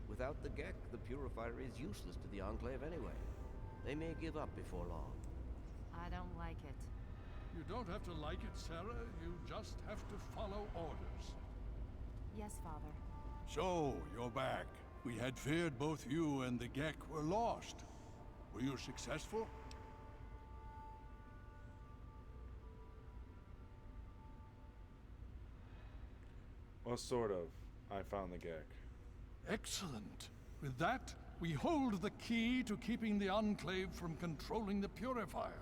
Without the Gek, the Purifier is useless to the Enclave anyway. They may give up before long. I don't like it. You don't have to like it, Sarah. You just have to follow orders. Yes, Father. So, you're back. We had feared both you and the Gek were lost. Were you successful? Well, sort of. I found the Gek. Excellent. With that, we hold the key to keeping the Enclave from controlling the Purifier.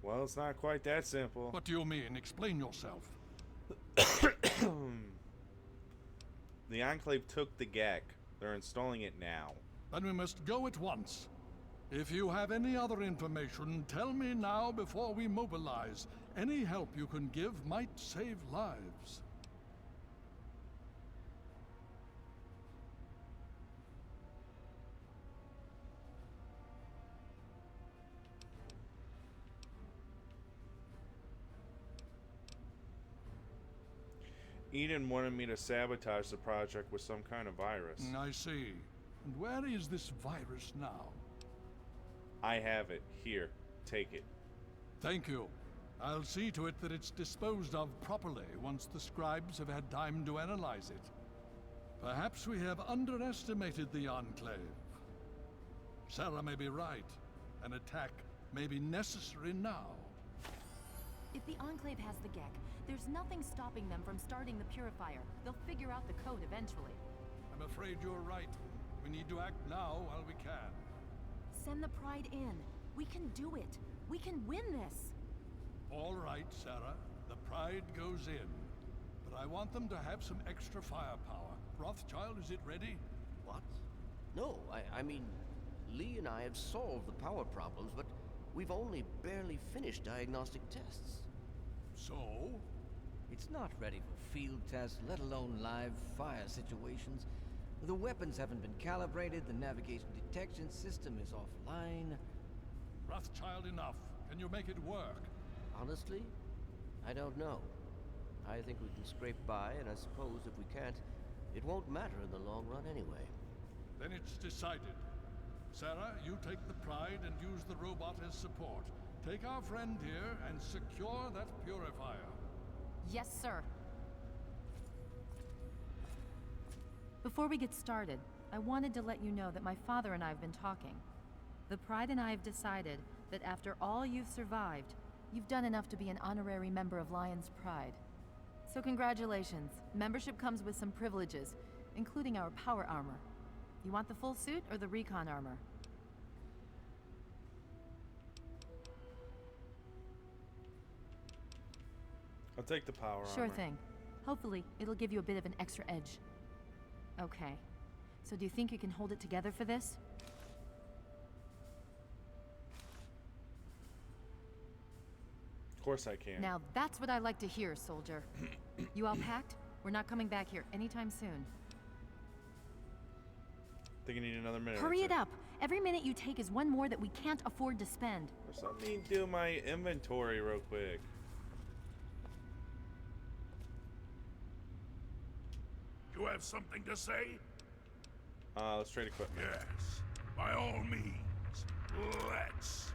Well, it's not quite that simple. What do you mean? Explain yourself. The Enclave took the Gek. They're installing it now. Then we must go at once. If you have any other information, tell me now before we mobilize. Any help you can give might save lives. Eden wanted me to sabotage the project with some kind of virus. I see. And where is this virus now? I have it. Here. Take it. Thank you. I'll see to it that it's disposed of properly once the scribes have had time to analyze it. Perhaps we have underestimated the Enclave. Sarah may be right. An attack may be necessary now. If the Enclave has the Gek, there's nothing stopping them from starting the Purifier. They'll figure out the code eventually. I'm afraid you're right. We need to act now while we can. Send the Pride in. We can do it. We can win this. All right, Sarah. The Pride goes in. But I want them to have some extra firepower. Rothschild, is it ready? What? No, I mean, Lee and I have solved the power problems, but we've only barely finished diagnostic tests. So? It's not ready for field tests, let alone live fire situations. The weapons haven't been calibrated, the navigation detection system is offline. Rothschild, enough. Can you make it work? Honestly, I don't know. I think we can scrape by, and I suppose if we can't, it won't matter in the long run anyway. Then it's decided. Sarah, you take the Pride and use the robot as support. Take our friend here and secure that Purifier. Yes, sir. Before we get started, I wanted to let you know that my father and I have been talking. The Pride and I have decided that after all you've survived, you've done enough to be an honorary member of Lion's Pride. So congratulations. Membership comes with some privileges, including our power armor. You want the full suit or the recon armor? I'll take the power Sure armor. thing. Hopefully, it'll give you a bit of an extra edge. Okay. So do you think you can hold it together for this? Of course I can. Now that's what I like to hear, soldier. You all packed? We're not coming back here anytime soon. Think I need another minute. or Hurry two. it up! Every minute you take is one more that we can't afford to spend. Just let me do my inventory real quick. You have something to say? Let's trade equipment. Yes. By all means. Let's.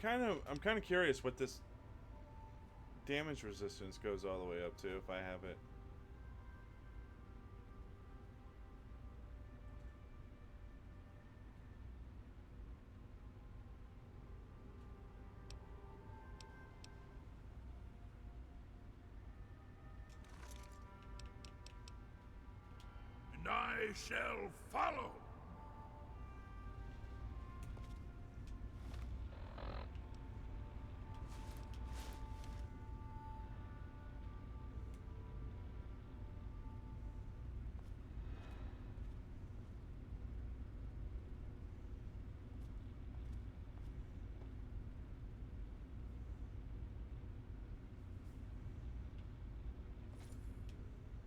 kind of curious what this damage resistance goes all the way up to if I have it. And I shall follow.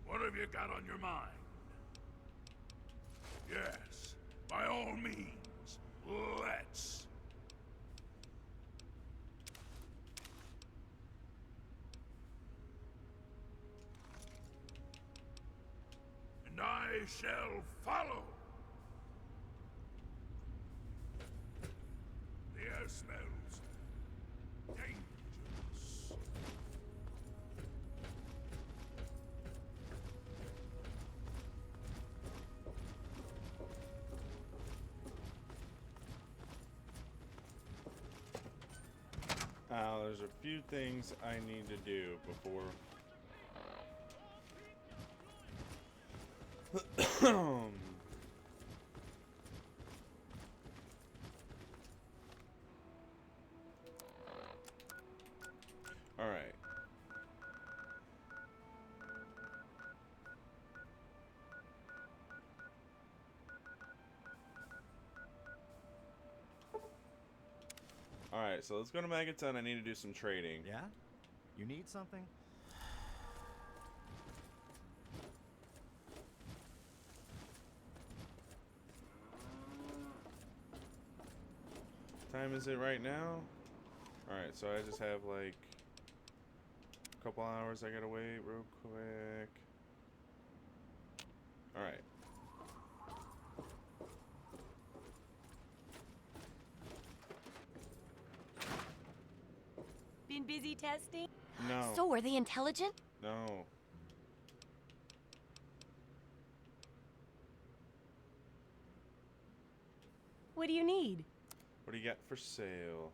What have you got on your mind? Yes, by all means, let's. And I shall follow. The air smells dangerous. There's a few things I need to do before. All right. Alright, so let's go to Megaton. I need to do some trading. Yeah? You need something? Time is it right now? Alright, so I just have like a couple hours I gotta wait real quick. Alright. Been busy testing? No. So are they intelligent? No. What do you need? What do you got for sale?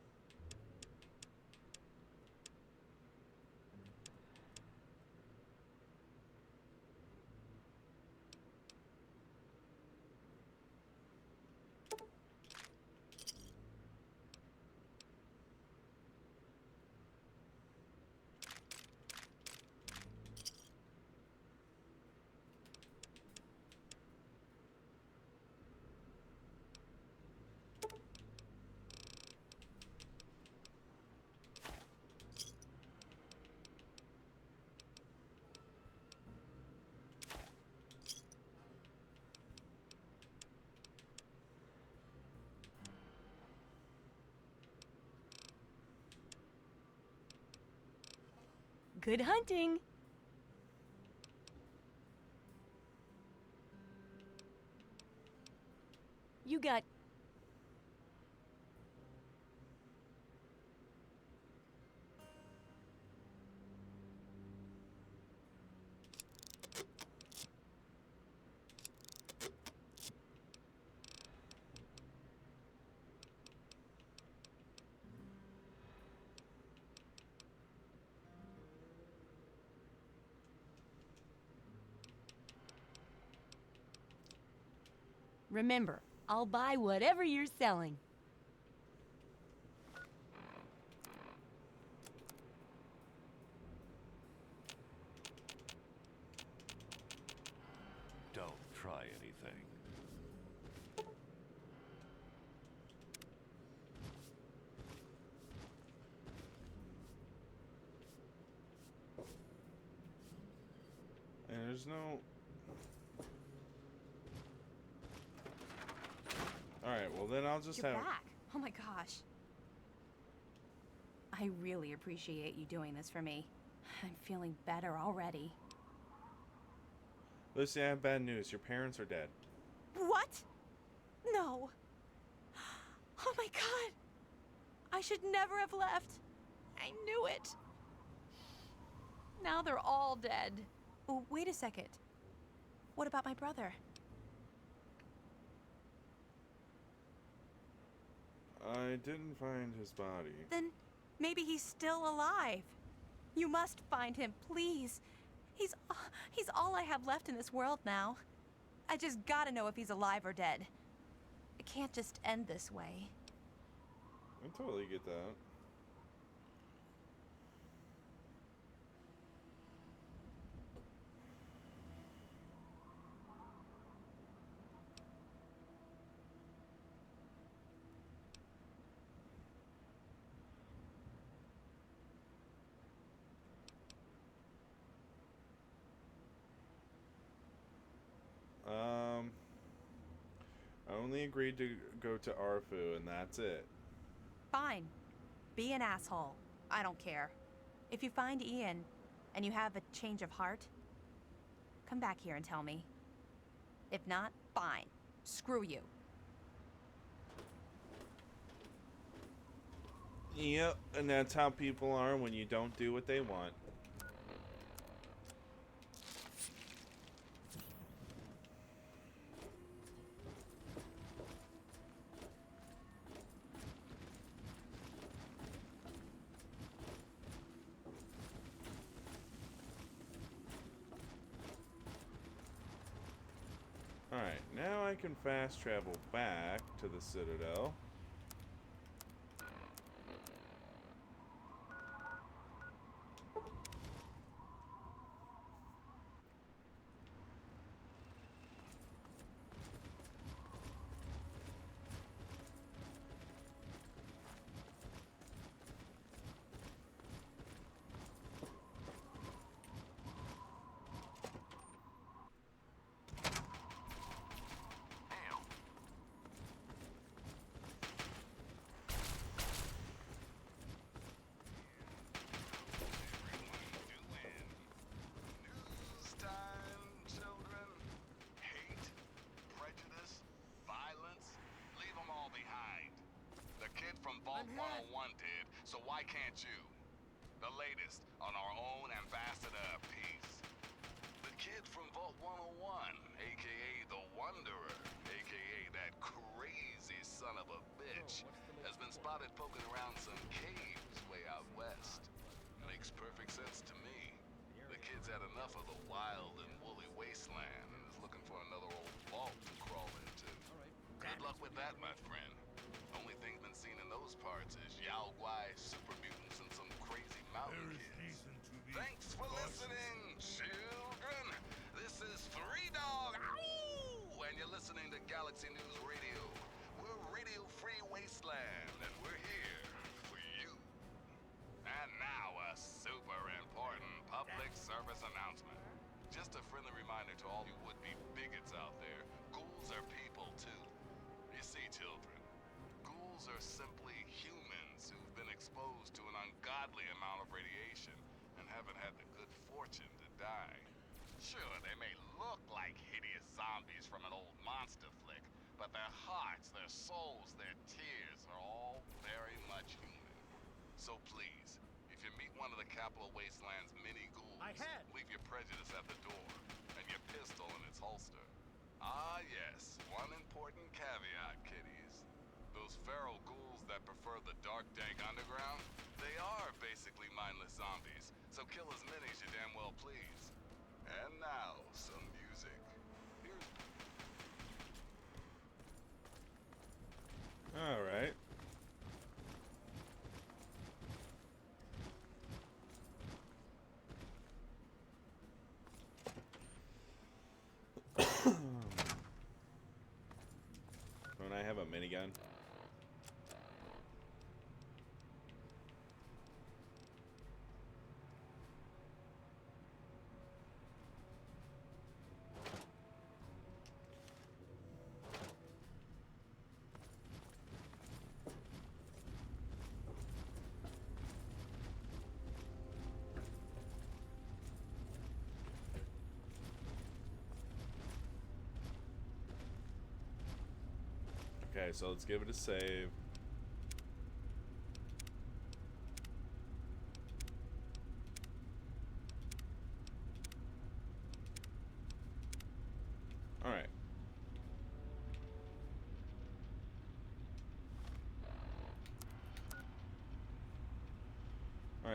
Good hunting. You got... Remember, I'll buy whatever you're selling. Don't try anything. And there's no... Alright, well then I'll just You're have... back. Oh my gosh. I really appreciate you doing this for me. I'm feeling better already. Lucy, I have bad news. Your parents are dead. What? No. Oh my god. I should never have left. I knew it. Now they're all dead. Oh, wait a second. What about my brother? I didn't find his body. Then maybe he's still alive. You must find him, please. He's all I have left in this world now. I just gotta know if he's alive or dead. It can't just end this way. I totally get that. I only agreed to go to Arfu, and that's it. Fine. Be an asshole. I don't care. If you find Ian, and you have a change of heart, come back here and tell me. If not, fine. Screw you. Yep, and that's how people are when you don't do what they want. Alright, now I can fast travel back to the Citadel. Vault 101 did, so why can't you? The latest on our own ambassador of peace. The kid from Vault 101, aka the Wanderer, aka that crazy son of a bitch, has been spotted poking around some caves way out west. Makes perfect sense to me. The kid's had enough of the wild and woolly wasteland and is looking for another old vault to crawl into. Good luck with that, my friend. Only thing been seen in those parts is Yao Guai super mutants and some crazy mountain kids. Thanks for listening, children. This is Three Dog, ow! And you're listening to Galaxy News Radio. We're Radio Free Wasteland, and we're here for you. And now a super important public service announcement. Just a friendly reminder to all you would-be bigots out there, ghouls are people too. You see, children, ghouls are simply humans who've been exposed to an ungodly amount of radiation and haven't had the good fortune to die. Sure, they may look like hideous zombies from an old monster flick, but their hearts, their souls, their tears are all very much human. So please, if you meet one of the Capital Wasteland's mini ghouls, leave your prejudice at the door and your pistol in its holster. Ah yes, one important caveat, kiddies. Those feral ghouls that prefer the dark, dank underground, they are basically mindless zombies, so kill as many as you damn well please. And now, some music. Here's... Alright. Don't I have a minigun? Okay, so let's give it a save.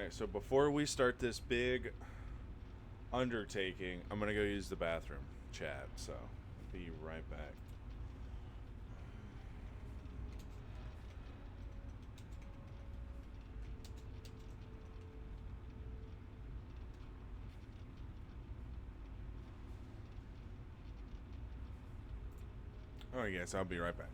Alright, so before we start this big undertaking, I'm gonna go use the bathroom, chat, so I'll be right back. Alright guys, I'll be right back.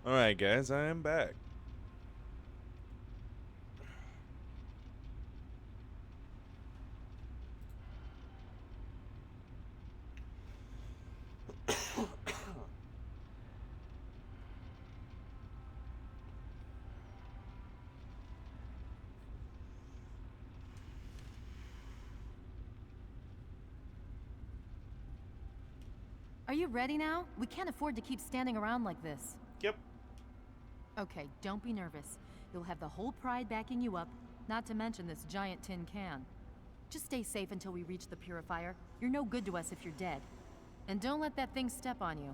Alright, guys, I am back. Are you ready now? We can't afford to keep standing around like this. Yep. Okay, don't be nervous. You'll have the whole Pride backing you up, not to mention this giant tin can. Just stay safe until we reach the Purifier. You're no good to us if you're dead. And don't let that thing step on you.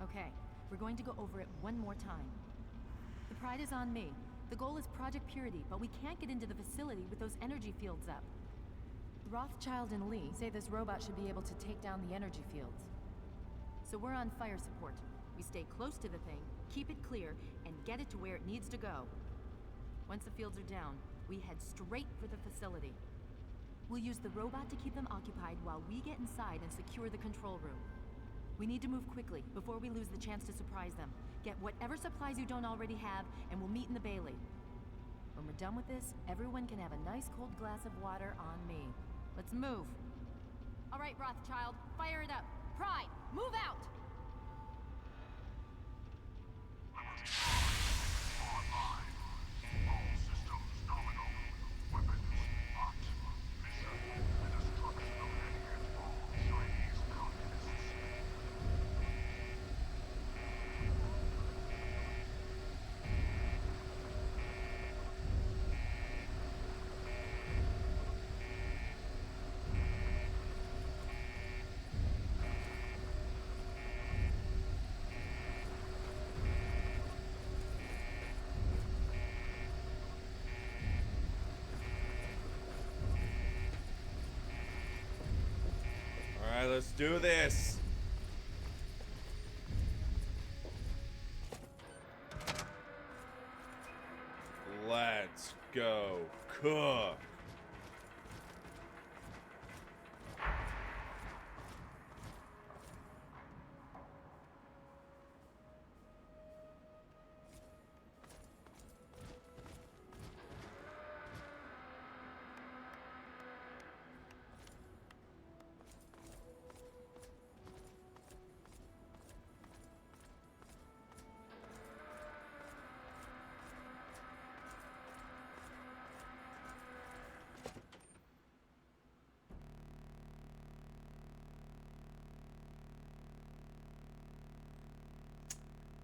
Okay, we're going to go over it one more time. The Pride is on me. The goal is Project Purity, but we can't get into the facility with those energy fields up. Rothschild and Lee say this robot should be able to take down the energy fields. So we're on fire support. We stay close to the thing, keep it clear, and get it to where it needs to go. Once the fields are down, we head straight for the facility. We'll use the robot to keep them occupied while we get inside and secure the control room. We need to move quickly before we lose the chance to surprise them. Get whatever supplies you don't already have, and we'll meet in the Bailey. When we're done with this, everyone can have a nice cold glass of water on me. Let's move. All right, Rothschild, fire it up. Pride, move out! Alright, let's do this. Let's go cook.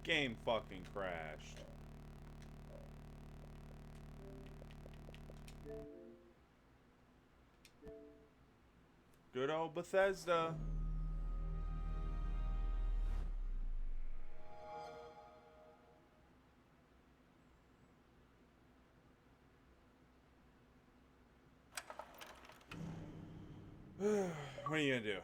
Game fucking crashed. Good old Bethesda. What are you gonna do?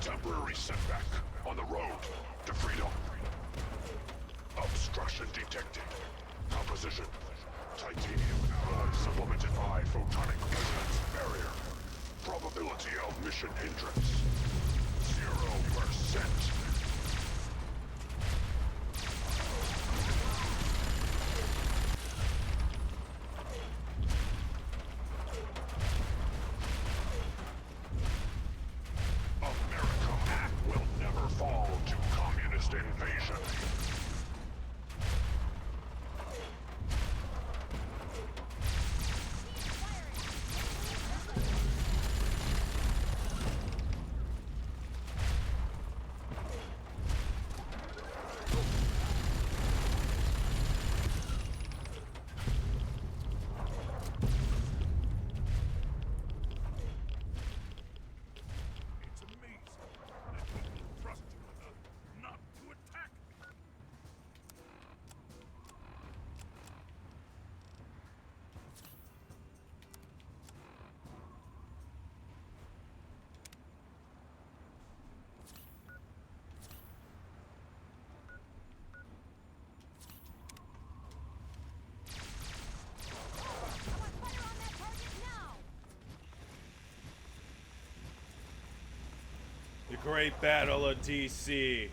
Temporary setback on the road to freedom. Obstruction detected. Composition: titanium alloy supplemented by photonic resonance barrier. Probability Mission hindrance. 0%. America will never fall to communist invasion. It's amazing that people trust you enough not to attack. The Great Battle of DC.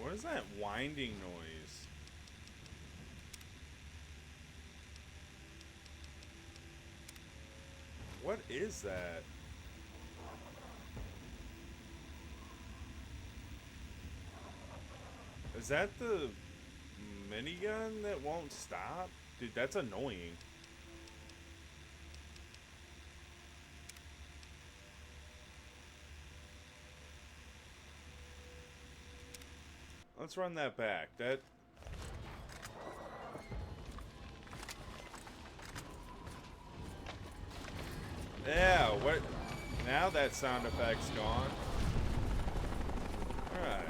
What is that winding noise? What is that? Is that the minigun that won't stop? Dude, that's annoying. Let's run that back. That... Yeah, what? Now that sound effect's gone. Alright.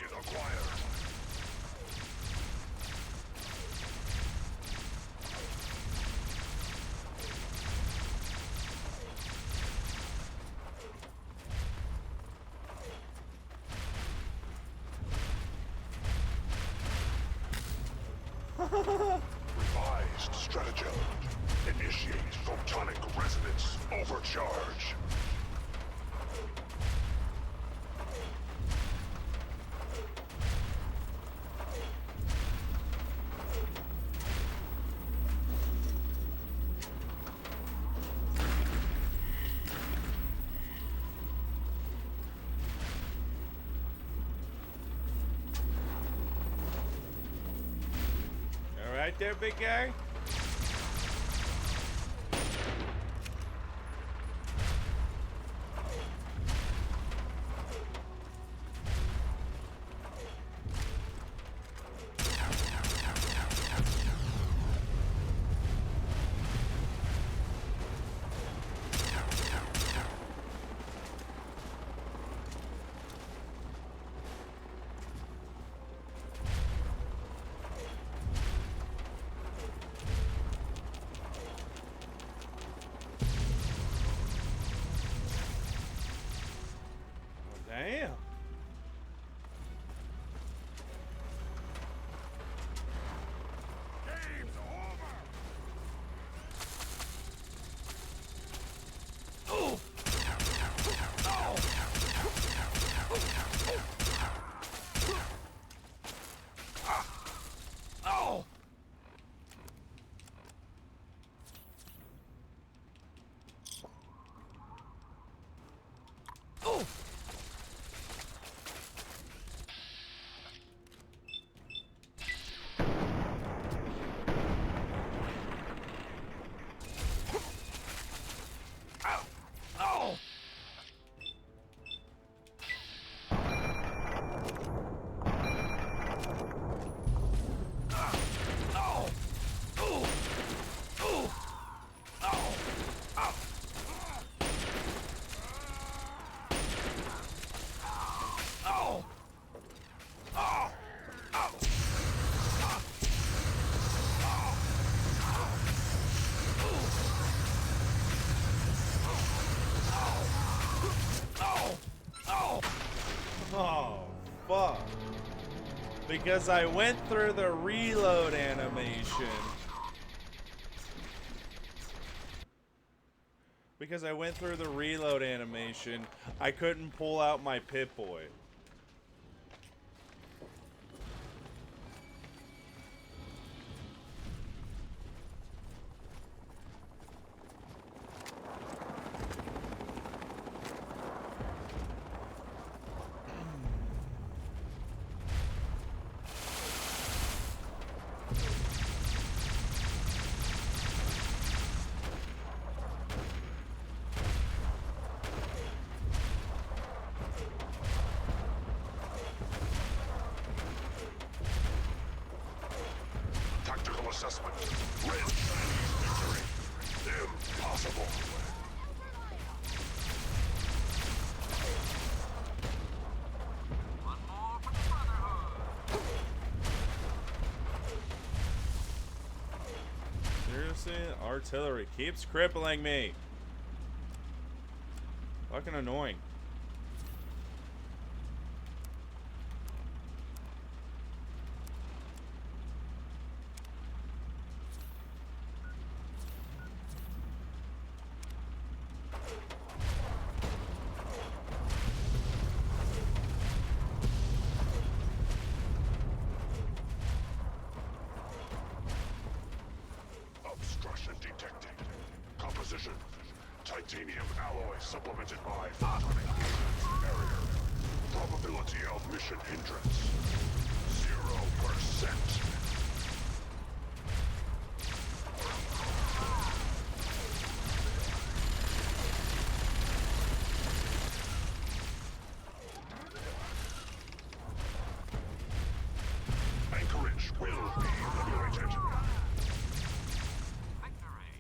Target acquired. Revised stratagem. Initiate photonic resonance overcharge. All right there, big guy. Damn. Game's over. Oh. Oh. Oh. Oh. Oh, fuck. Because I went through the reload animation. Because I went through the reload animation, I couldn't pull out my Pip-Boy. Tactical assessment. Red Chinese victory. Impossible. One more for the Brotherhood. Seriously? Artillery keeps crippling me. Fucking annoying. Obstruction detected. Composition. Titanium alloy supplemented by photonic resonance barrier. Probability of mission hindrance. 0%. Anchorage will be liberated. Victory.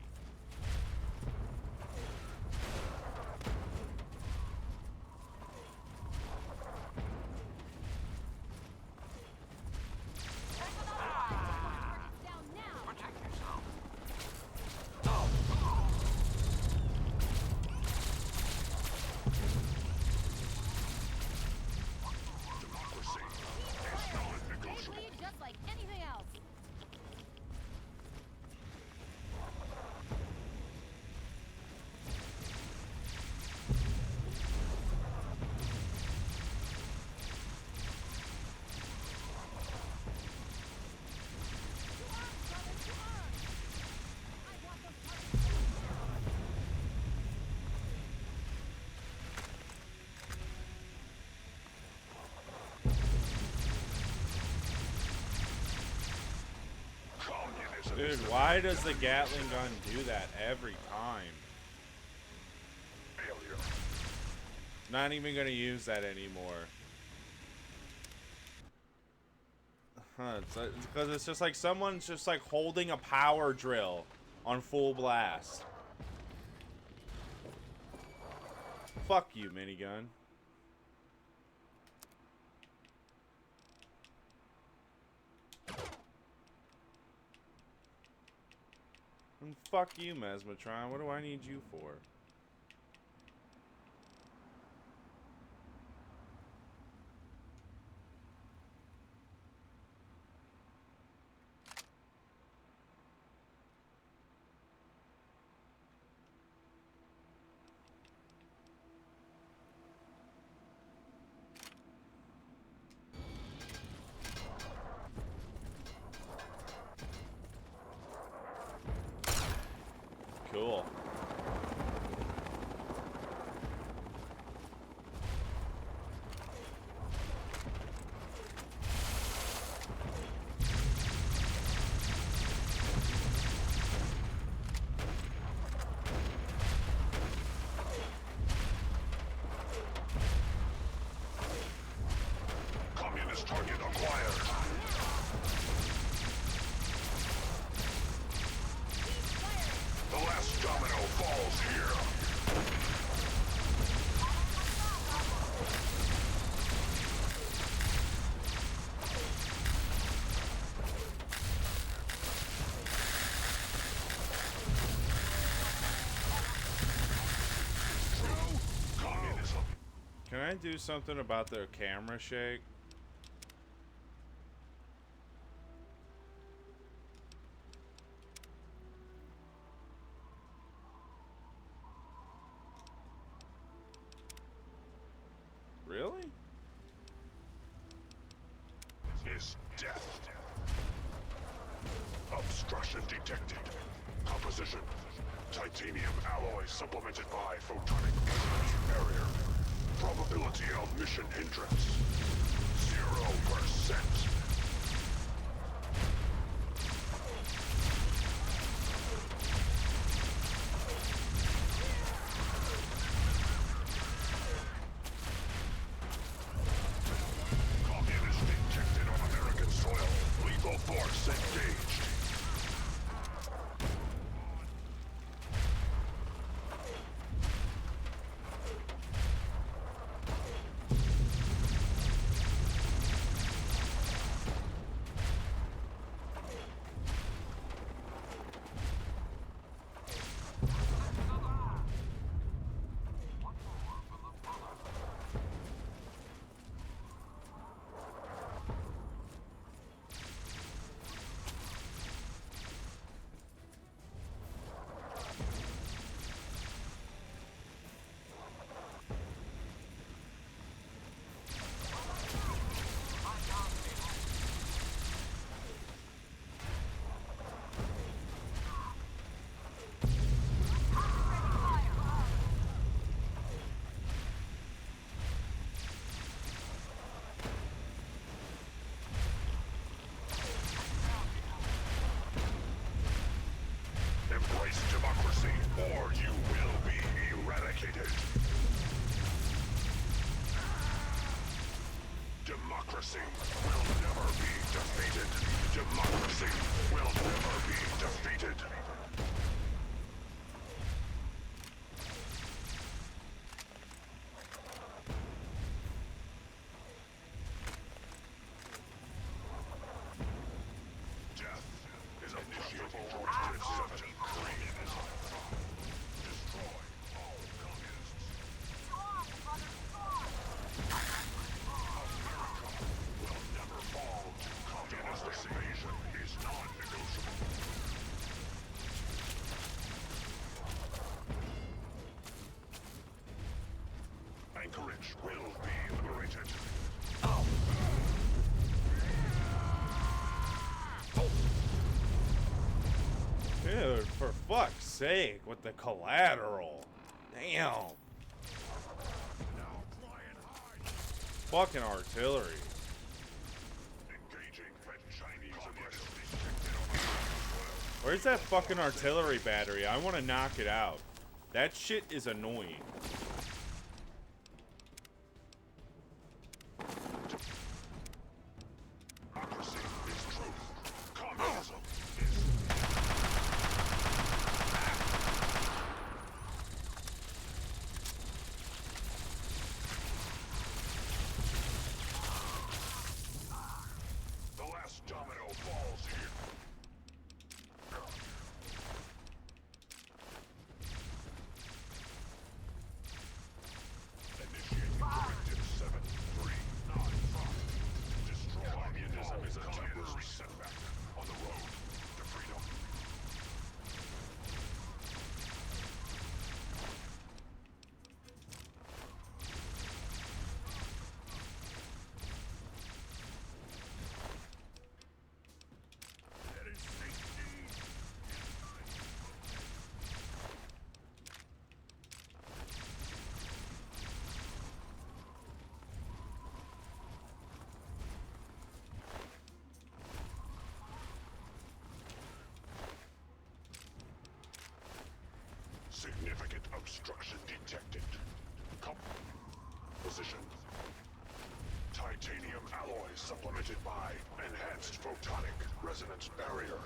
Dude, why does the Gatling gun do that every time? Failure. Not even gonna use that anymore. Huh, it's because it's just like someone's just like holding a power drill on full blast. Fuck you, minigun. And fuck you, Mesmatron. What do I need you for? Cool. Communist target acquired. The last domino falls here. True communism. Can I do something about their camera shake? Really? Is death. Obstruction detected. Composition. Titanium alloy supplemented by photonic resonance barrier. Probability of mission hindrance. 0%. Communist detected on American soil. Lethal force engaged. Embrace democracy, or you will be eradicated. Democracy will never be defeated. Democracy will never be defeated. Death is a initiating directives of communism. Destroy all communists. America will never fall to communist invasion is non-negotiable. Anchorage will be liberated. Dude, for fuck's sake, with the collateral. Damn. Now try and hide. Fucking artillery. Engaging when Chinese aggressors detected on American soil. Where's that fucking artillery battery? I want to knock it out. That shit is annoying. Democracy is truth. Communism is... The last domino falls here. Initiating Directive 7395. Destroy communism is a temporary setback on the road to freedom. There is safety in significant obstruction detected. Position. Titanium alloy supplemented by enhanced photonic resonance barrier.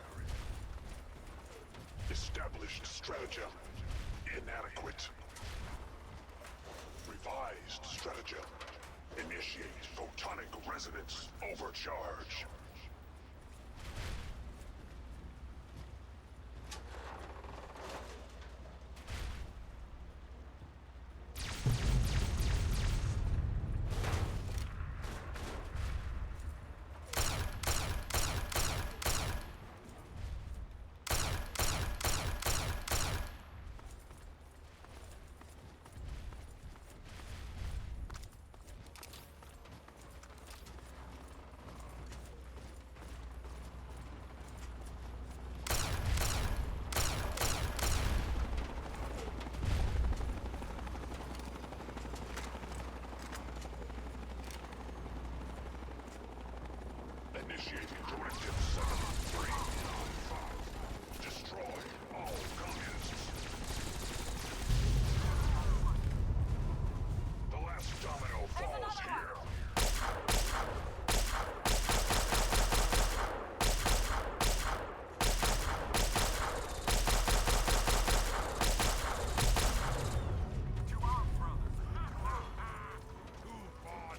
Established stratagem. Inadequate. Revised stratagem. Initiate photonic resonance overcharge. Initiating Directive 7395. Destroy all communists. The last domino falls here. You out, brother. Too far.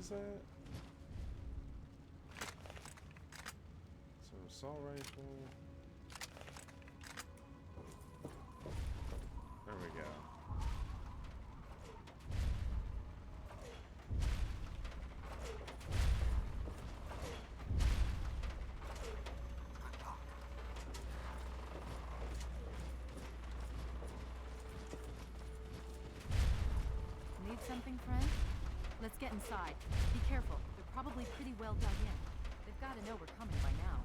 is that? So assault rifle. There we go. Need something, friend? Let's get inside. Be careful. They're probably pretty well dug in. They've got to know we're coming by now.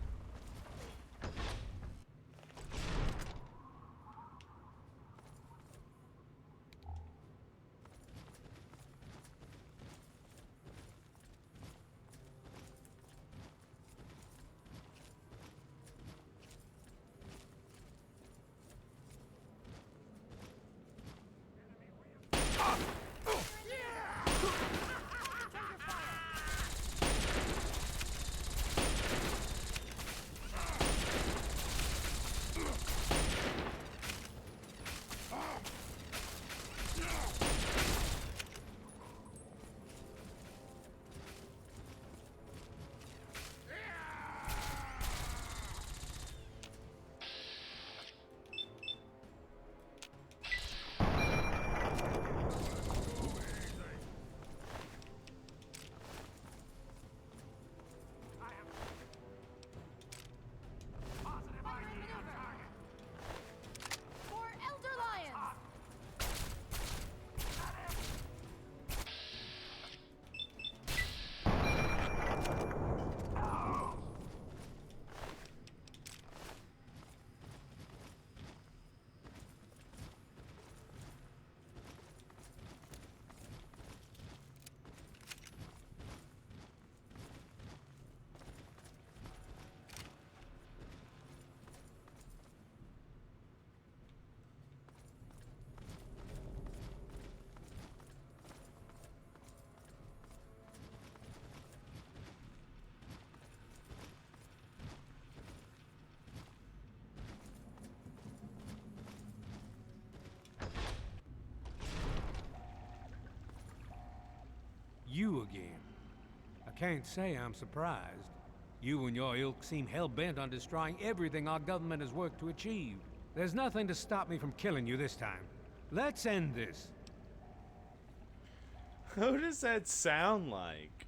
You again. I can't say I'm surprised. You and your ilk seem hell-bent on destroying everything our government has worked to achieve. There's nothing to stop me from killing you this time. Let's end this. Who does that sound like?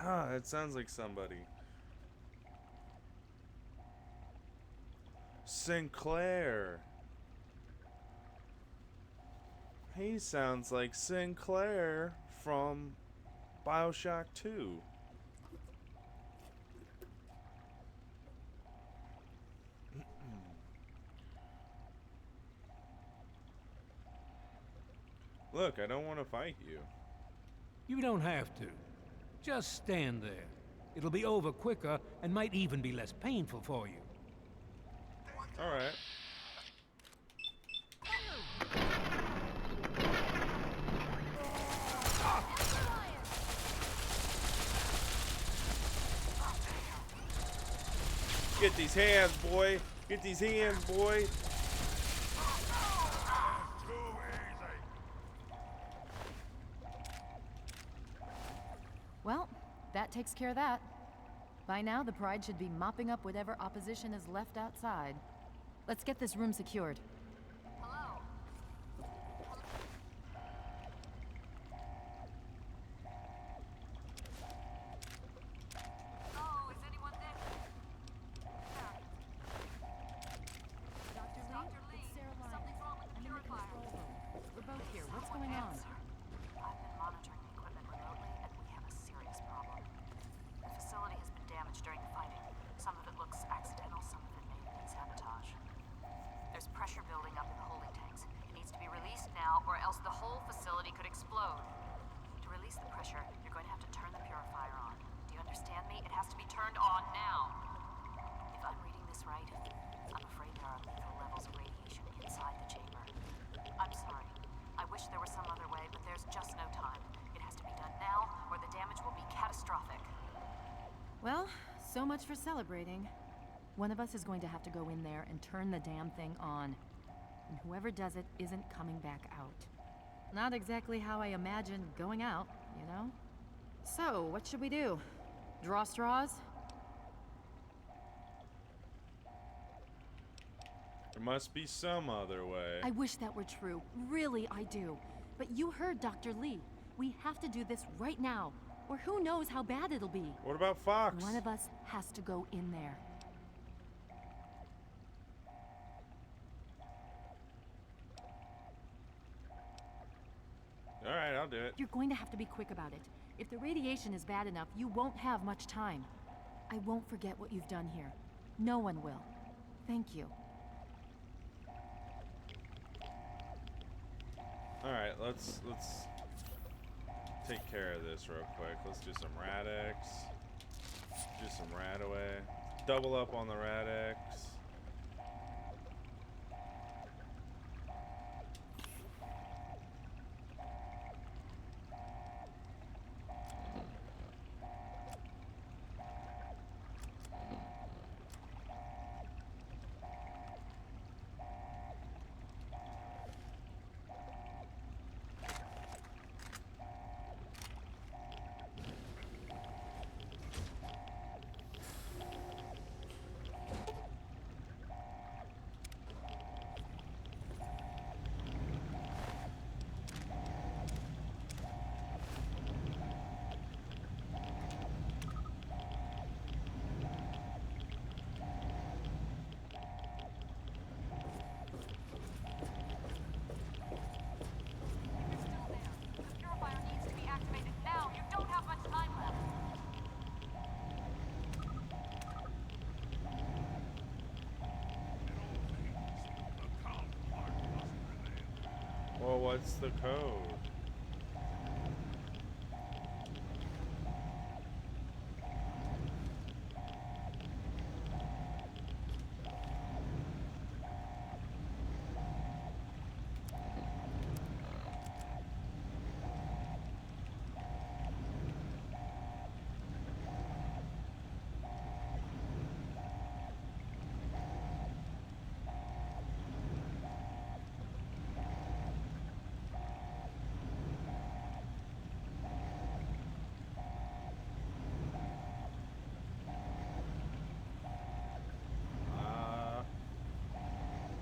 Ah, it sounds like somebody. Sinclair. He sounds like Sinclair from BioShock 2. Look, I don't want to fight you. You don't have to. Just stand there. It'll be over quicker and might even be less painful for you. All right. Get these hands, boy. Get these hands, boy. Well, that takes care of that. By now, the Pride should be mopping up whatever opposition is left outside. Let's get this room secured. Hello? Oh, is anyone there? Dr. Lee, it's Sarah Lyons. Something's wrong with the I'm in the purifier. control room. We're both here. What's going on? I've been monitoring the equipment remotely, and we have a serious problem. The facility has been damaged during the fighting. Some of it looks accidental, some of it may have been sabotage. There's pressure building up in the holding tanks. It needs to be released now, or else the whole facility could explode. To release the pressure, you're going to have to turn the purifier on. Do you understand me? It has to be turned on now. If I'm reading this right, I'm afraid there are lethal levels of radiation inside the chamber. I'm sorry. I wish there was some other way, but there's just no time. It has to be done now, or the damage will be catastrophic. Well, so much for celebrating. One of us is going to have to go in there and turn the damn thing on. And whoever does it isn't coming back out. Not exactly how I imagined going out, you know? So, what should we do? Draw straws? There must be some other way. I wish that were true. Really, I do. But you heard Dr. Lee. We have to do this right now, or who knows how bad it'll be. What about Fox? One of us has to go in there. Alright, I'll do it. You're going to have to be quick about it. If the radiation is bad enough, you won't have much time. I won't forget what you've done here. No one will. Thank you. Alright, let's take care of this real quick. Let's do some Rad-X. Do some Rad-Away. Double up on the Rad-X. Well, what's the code?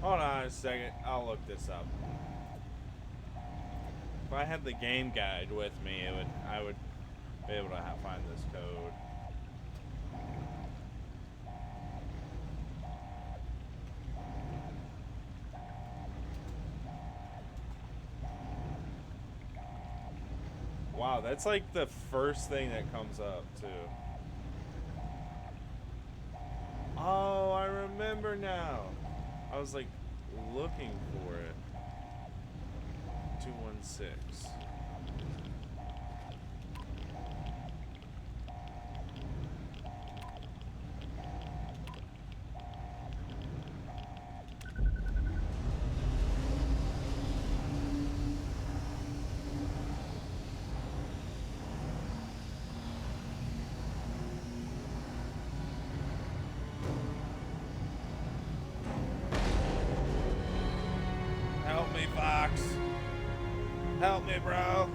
Hold on a second, I'll look this up. If I had the game guide with me, I would be able to find this code. Wow, that's like the first thing that comes up too. Oh, I remember now. I was like looking for it. 216. Help me, Fox. Help me, bro.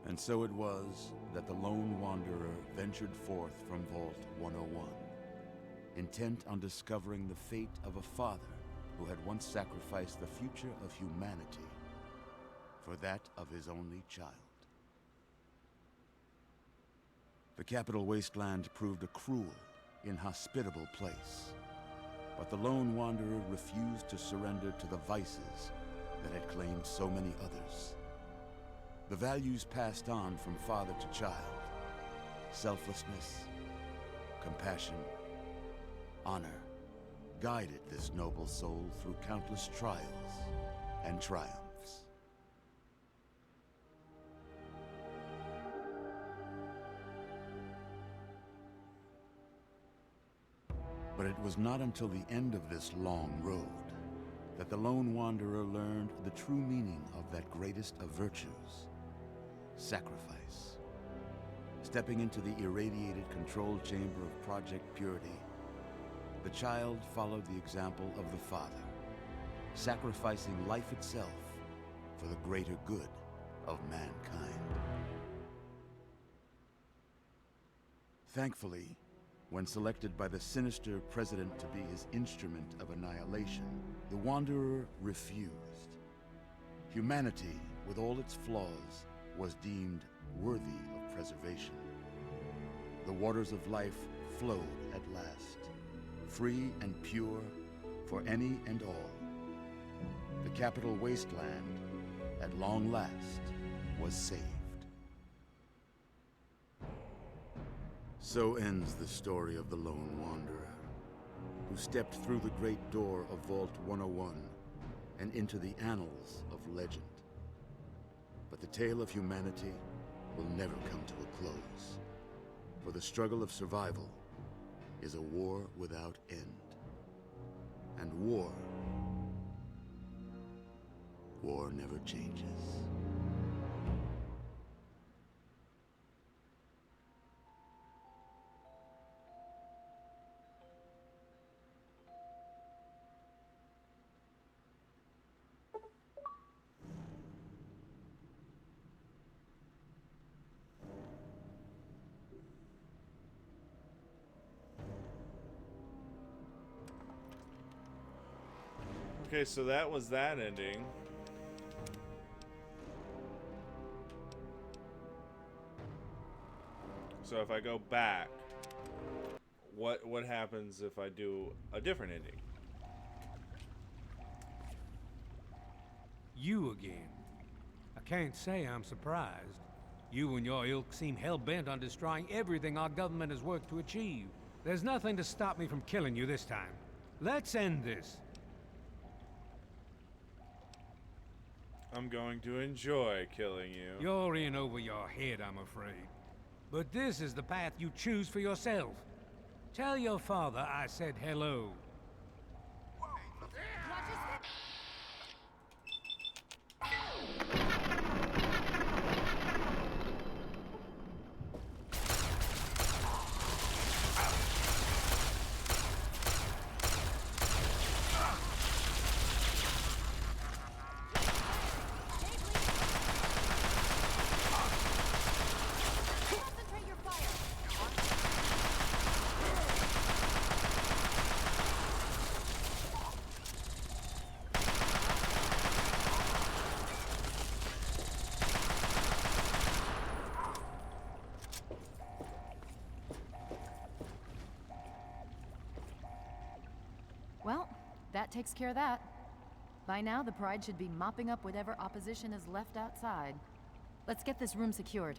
And so it was that the lone wanderer ventured forth from Vault 101, intent on discovering the fate of a father who had once sacrificed the future of humanity for that of his only child. The Capital Wasteland proved a cruel, inhospitable place, but the lone wanderer refused to surrender to the vices that had claimed so many others. The values passed on from father to child: selflessness, compassion, honor, guided this noble soul through countless trials and triumphs. But it was not until the end of this long road that the lone wanderer learned the true meaning of that greatest of virtues, sacrifice. Stepping into the irradiated control chamber of Project Purity, the child followed the example of the father, sacrificing life itself for the greater good of mankind. Thankfully, when selected by the sinister president to be his instrument of annihilation, the Wanderer refused. Humanity, with all its flaws, was deemed worthy of preservation. The waters of life flowed at last, free and pure for any and all. The capital wasteland, at long last, was saved. So ends the story of the Lone Wanderer, who stepped through the great door of Vault 101 and into the annals of legend. But the tale of humanity will never come to a close, for the struggle of survival is a war without end. And war never changes. Okay, so that was that ending. So if I go back, what happens if I do a different ending? You again. I can't say I'm surprised. You and your ilk seem hell-bent on destroying everything our government has worked to achieve. There's nothing to stop me from killing you this time. Let's end this. I'm going to enjoy killing you. You're in over your head, I'm afraid. But this is the path you choose for yourself. Tell your father I said hello. Well, that takes care of that. By now, the Pride should be mopping up whatever opposition is left outside. Let's get this room secured.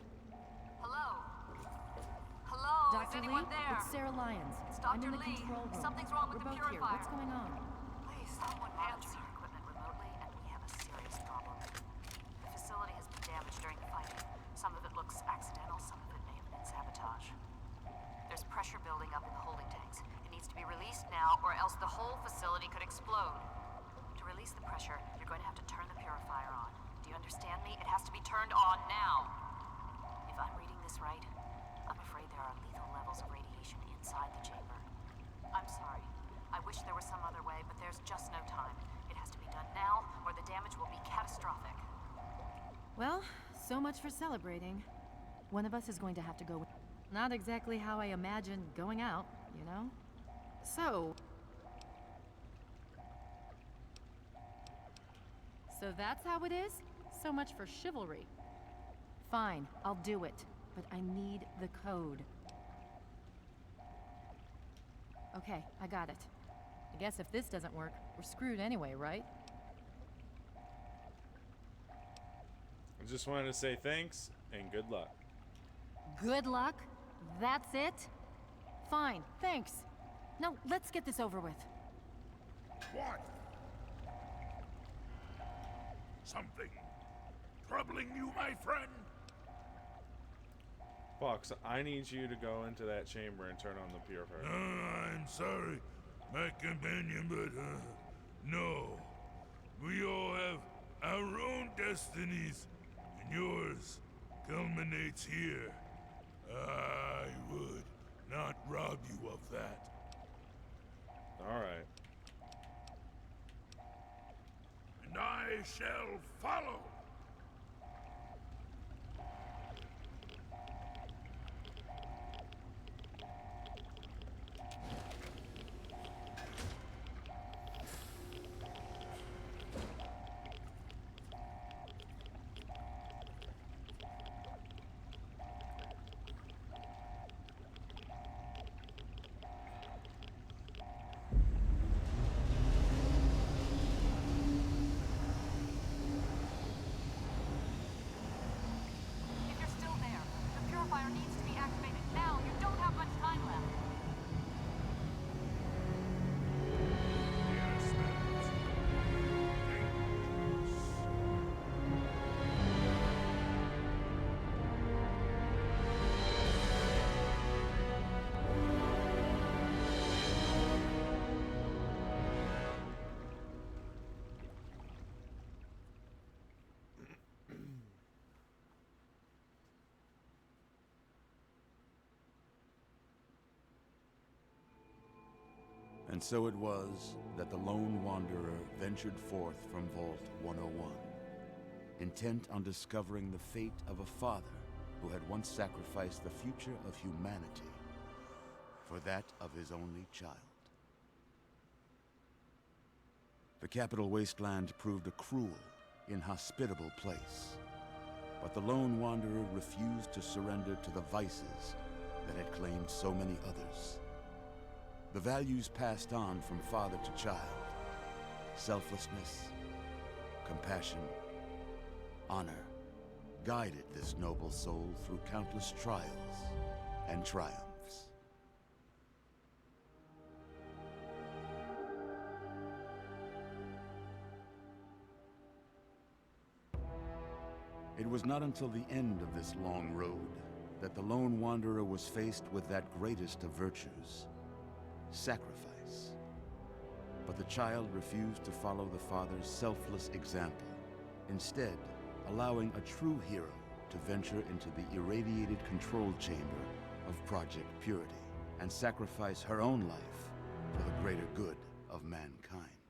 Hello? Hello? Dr. Is Lee, anyone there? it's Sarah Lyons. It's I'm Dr. in the Lee. control room. Something's wrong with We're the both here. purifier. What's going on? Please, someone answer. Equipment remotely, and we have a serious problem. The facility has been damaged during the fighting. Some of it looks accidental, some of it may have been sabotage. There's pressure building up in the holding tanks. It needs to be released now, or else the whole facility could explode. To release the pressure, you're going to have to turn the purifier on. Do you understand me? It has to be turned on now. If I'm reading this right, I'm afraid there are lethal levels of radiation inside the chamber. I'm sorry. I wish there was some other way, but there's just no time. It has to be done now, or the damage will be catastrophic. Well, so much for celebrating. One of us is going to have to go. Not exactly how I imagined going out, you know? So that's how it is? So much for chivalry. Fine, I'll do it. But I need the code. Okay, I got it. I guess if this doesn't work, we're screwed anyway, right? I just wanted to say thanks and good luck. Good luck? That's it? Fine, thanks. Now, let's get this over with. What? Something troubling you, my friend? Fox, I need you to go into that chamber and turn on the purifier. I'm sorry, my companion, but, no. We all have our own destinies, and yours culminates here. I would not rob you of that. Alright. And I shall follow. If you're still there, the purifier needs to be activated now. You don't have much time left. Yes, that's dangerous. And so it was that the lone wanderer ventured forth from Vault 101, intent on discovering the fate of a father who had once sacrificed the future of humanity for that of his only child. The Capital Wasteland proved a cruel, inhospitable place, but the lone wanderer refused to surrender to the vices that had claimed so many others. The values passed on from father to child: selflessness, compassion, honor, guided this noble soul through countless trials and triumphs. It was not until the end of this long road that the lone wanderer was faced with that greatest of virtues: sacrifice. But the child refused to follow the father's selfless example, instead allowing a true hero to venture into the irradiated control chamber of Project Purity and sacrifice her own life for the greater good of mankind.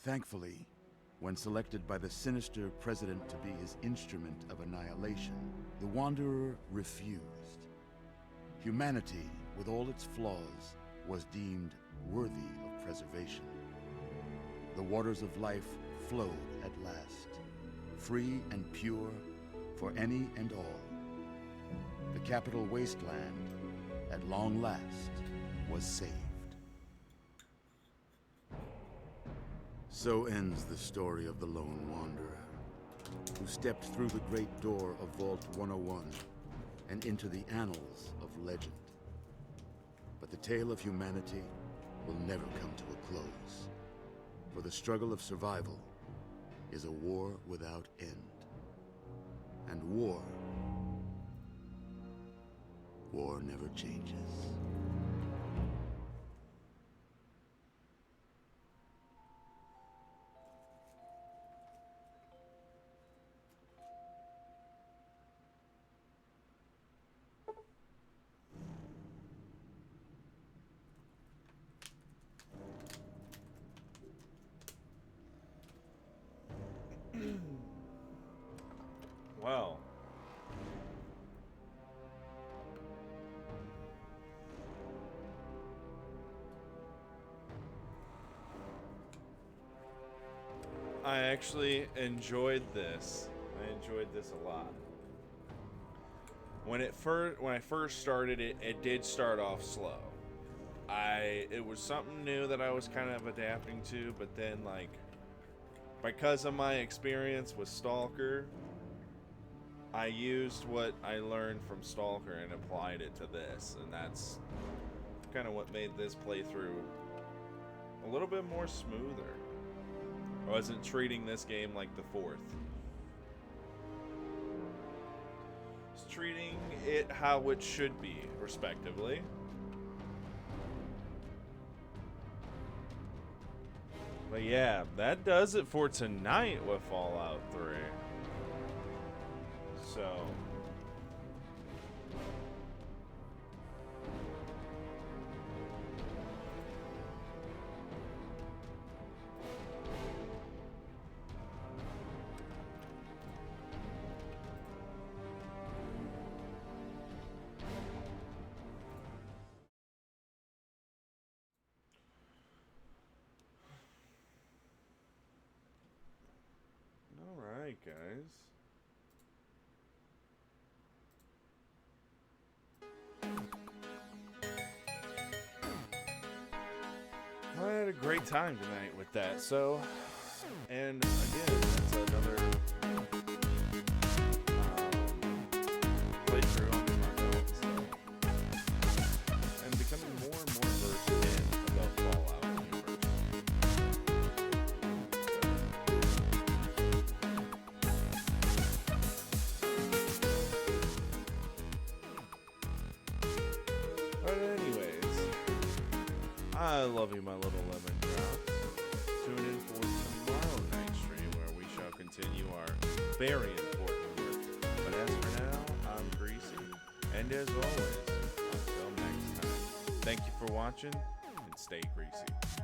Thankfully, when selected by the sinister president to be his instrument of annihilation, the Wanderer refused. Humanity, with all its flaws, was deemed worthy of preservation. The waters of life flowed at last, free and pure for any and all. The Capital Wasteland, at long last, was saved. So ends the story of the Lone Wanderer, who stepped through the great door of Vault 101 and into the annals of legend. But the tale of humanity will never come to a close, for the struggle of survival is a war without end. And war never changes. Well. I actually enjoyed this. I enjoyed this a lot. When I first started it, it did start off slow. It was something new that I was kind of adapting to, but then because of my experience with Stalker, I used what I learned from Stalker and applied it to this, and that's kind of what made this playthrough a little bit more smoother. I wasn't treating this game like the fourth. I was treating it how it should be, respectively. But yeah, that does it for tonight with Fallout 3. So... Alright, guys. I had a great time tonight with that, so... And again, that's another... playthrough under my belt, so... And becoming more and more versed in the Fallout universe. But anyways, I love you, my little lemon drops. Tune in for tomorrow night's stream where we shall continue our very important work. But as for now, I'm Greasy, and as always, until next time, thank you for watching, and stay greasy.